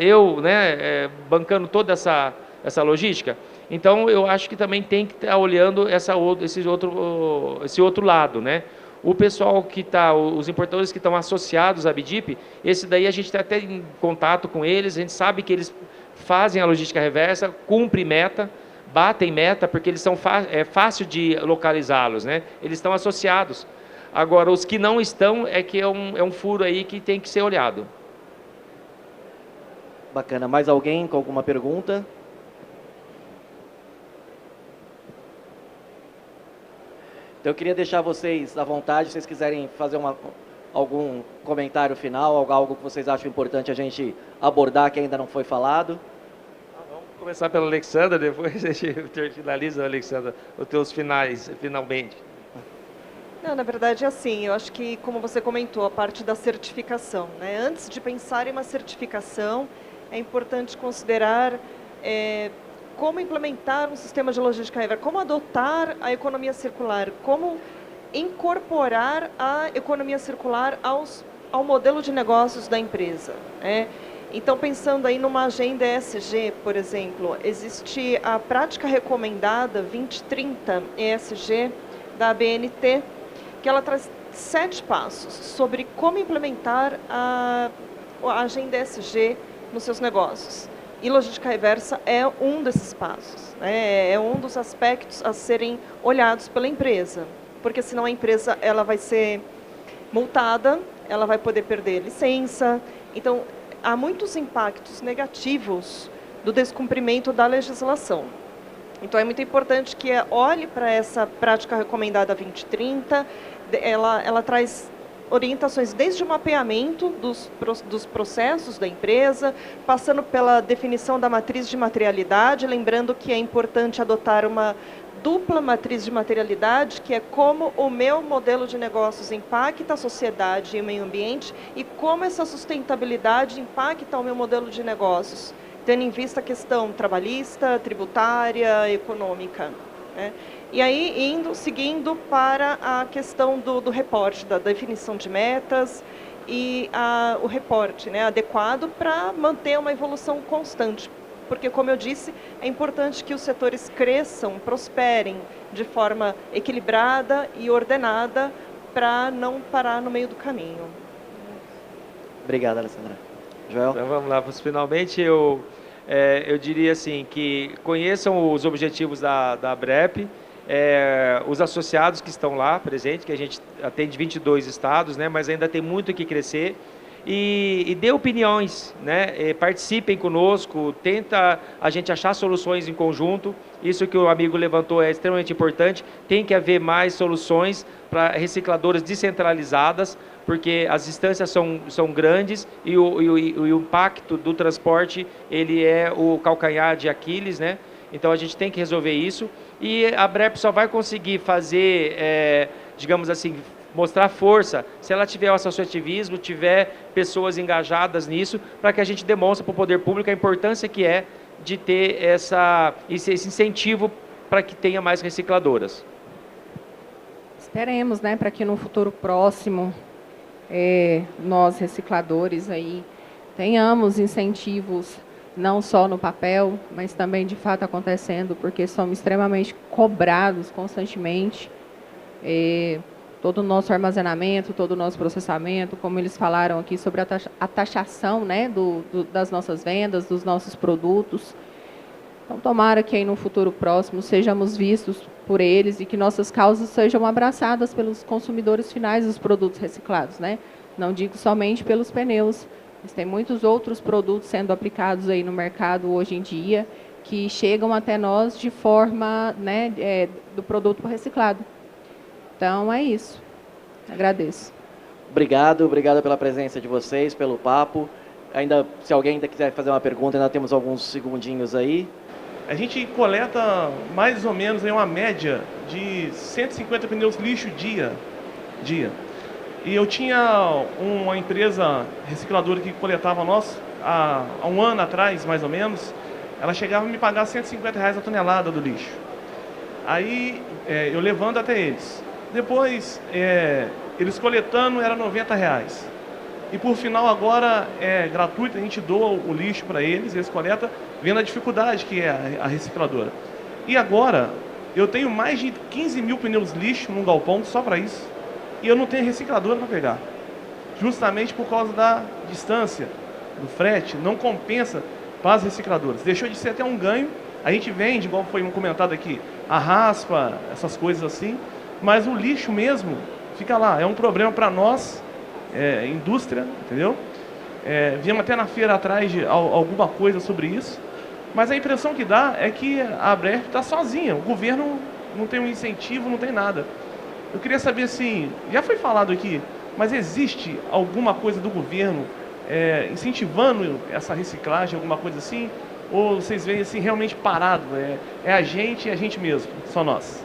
bancando toda essa logística. Então, eu acho que também tem que estar olhando esse outro lado, né? O pessoal que está, os importadores que estão associados à BDIP, esse daí a gente está até em contato com eles, a gente sabe que eles fazem a logística reversa, cumprem meta, batem meta, porque eles são fácil de localizá-los, né? Eles estão associados. Agora, os que não estão, que é um furo aí que tem que ser olhado. Bacana. Mais alguém com alguma pergunta? Então, eu queria deixar vocês à vontade, se vocês quiserem fazer algum comentário final, algo que vocês acham importante a gente abordar, que ainda não foi falado. Vamos começar pela Alexandra, depois a gente finaliza, Alexandra, os teus finalmente. Não, na verdade é assim, eu acho que, como você comentou, a parte da certificação, né? Antes de pensar em uma certificação, é importante considerar como implementar um sistema de logística reversa, como adotar a economia circular, como incorporar a economia circular ao modelo de negócios da empresa, né? Então, pensando aí numa agenda ESG, por exemplo, existe a prática recomendada 2030 ESG da ABNT, que ela traz 7 passos sobre como implementar a agenda ESG nos seus negócios. E logística reversa é um desses passos, né? É um dos aspectos a serem olhados pela empresa, porque senão a empresa ela vai ser multada, ela vai poder perder licença. Então, há muitos impactos negativos do descumprimento da legislação. Então, é muito importante que olhe para essa prática recomendada 2030, ela traz orientações desde o mapeamento dos processos da empresa, passando pela definição da matriz de materialidade, lembrando que é importante adotar uma dupla matriz de materialidade, que é como o meu modelo de negócios impacta a sociedade e o meio ambiente e como essa sustentabilidade impacta o meu modelo de negócios, tendo em vista a questão trabalhista, tributária, econômica, né? E aí, seguindo para a questão do reporte, da definição de metas e o reporte, né, adequado para manter uma evolução constante. Porque, como eu disse, é importante que os setores cresçam, prosperem de forma equilibrada e ordenada para não parar no meio do caminho. Obrigado, Alessandra. Joel? Então vamos lá, finalmente eu diria assim, que conheçam os objetivos da BREP, os associados que estão lá presentes, que a gente atende 22 estados, né, mas ainda tem muito que crescer. E dê opiniões, né? Participem conosco, tenta a gente achar soluções em conjunto. Isso que o amigo levantou é extremamente importante. Tem que haver mais soluções para recicladoras descentralizadas, porque as distâncias são grandes e o impacto do transporte ele é o calcanhar de Aquiles, né? Então a gente tem que resolver isso. E a BREP só vai conseguir fazer, digamos assim, mostrar força, se ela tiver o associativismo, tiver pessoas engajadas nisso, para que a gente demonstre para o poder público a importância que é de ter esse incentivo para que tenha mais recicladoras. Esperemos, né, para que no futuro próximo nós recicladores aí tenhamos incentivos não só no papel, mas também de fato acontecendo, porque somos extremamente cobrados constantemente. Todo o nosso armazenamento, todo o nosso processamento, como eles falaram aqui sobre a taxação, né, das nossas vendas, dos nossos produtos. Então, tomara que aí no futuro próximo sejamos vistos por eles e que nossas causas sejam abraçadas pelos consumidores finais dos produtos reciclados, né? Não digo somente pelos pneus, mas tem muitos outros produtos sendo aplicados aí no mercado hoje em dia que chegam até nós de forma, né, do produto reciclado. Então, é isso. Agradeço. Obrigado pela presença de vocês, pelo papo. Se alguém ainda quiser fazer uma pergunta, ainda temos alguns segundinhos aí. A gente coleta mais ou menos uma média de 150 pneus lixo dia. E eu tinha uma empresa recicladora que coletava nós há um ano atrás, mais ou menos. Ela chegava a me pagar R$150 a tonelada do lixo. Aí eu levando até eles. Depois, eles coletando era R$90. E por final agora é gratuito, a gente doa o lixo para eles coletam, vendo a dificuldade que é a recicladora. E agora, eu tenho mais de 15 mil pneus lixo num galpão só para isso. E eu não tenho recicladora para pegar. Justamente por causa da distância, do frete, não compensa para as recicladoras. Deixou de ser até um ganho. A gente vende, igual foi comentado aqui, a raspa, essas coisas assim. Mas o lixo mesmo fica lá. É um problema para nós, indústria, entendeu? Viemos até na feira atrás de alguma coisa sobre isso. Mas a impressão que dá é que a BREP está sozinha. O governo não tem um incentivo, não tem nada. Eu queria saber, assim, já foi falado aqui, mas existe alguma coisa do governo incentivando essa reciclagem, alguma coisa assim? Ou vocês veem assim realmente parado? É a gente mesmo, só nós.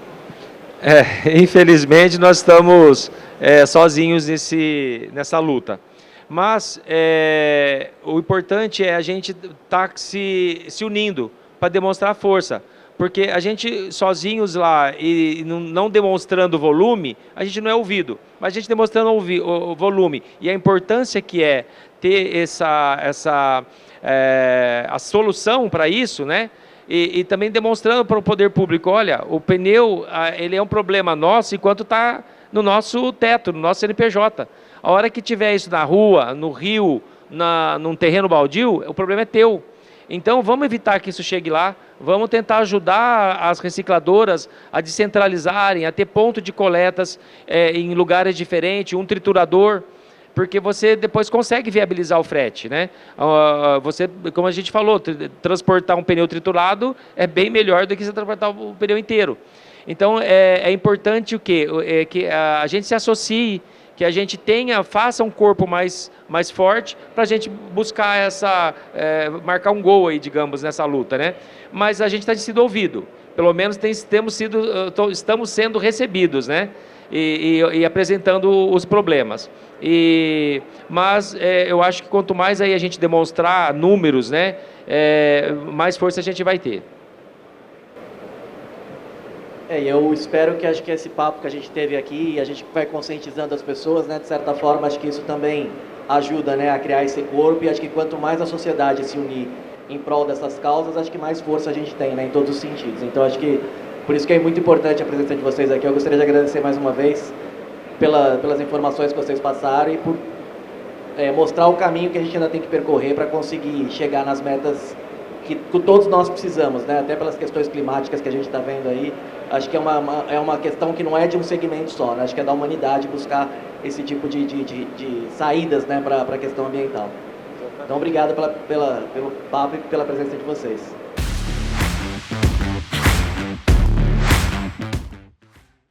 Infelizmente nós estamos sozinhos nessa luta. Mas o importante é a gente estar se unindo para demonstrar força. Porque a gente sozinhos lá e não demonstrando volume, a gente não é ouvido. Mas a gente demonstrando o volume e a importância que é ter a solução para isso, né? E também demonstrando para o poder público, olha, o pneu ele é um problema nosso enquanto está no nosso teto, no nosso CNPJ. A hora que tiver isso na rua, no rio, num terreno baldio, o problema é teu. Então vamos evitar que isso chegue lá, vamos tentar ajudar as recicladoras a descentralizarem, a ter ponto de coletas em lugares diferentes, um triturador, porque você depois consegue viabilizar o frete, né? Você, como a gente falou, transportar um pneu triturado é bem melhor do que você transportar o pneu inteiro. Então é importante o quê? Que a gente se associe, que a gente faça um corpo mais forte para a gente buscar marcar um gol aí, digamos, nessa luta, né? Mas a gente está sendo ouvido, pelo menos estamos sendo recebidos, né? E apresentando os problemas. Mas eu acho que quanto mais aí a gente demonstrar números, né, mais força a gente vai ter. Eu espero que acho que esse papo que a gente teve aqui, a gente vai conscientizando as pessoas, né, de certa forma, acho que isso também ajuda, né, a criar esse corpo, e acho que quanto mais a sociedade se unir em prol dessas causas, acho que mais força a gente tem, né, em todos os sentidos. Então acho que por isso que é muito importante a presença de vocês aqui. Eu gostaria de agradecer mais uma vez pelas informações que vocês passaram e por mostrar o caminho que a gente ainda tem que percorrer para conseguir chegar nas metas que todos nós precisamos, né? Até pelas questões climáticas que a gente está vendo aí. Acho que é uma questão que não é de um segmento só, né? Acho que é da humanidade buscar esse tipo de saídas, né, para a questão ambiental. Então, obrigado pelo papo e pela presença de vocês.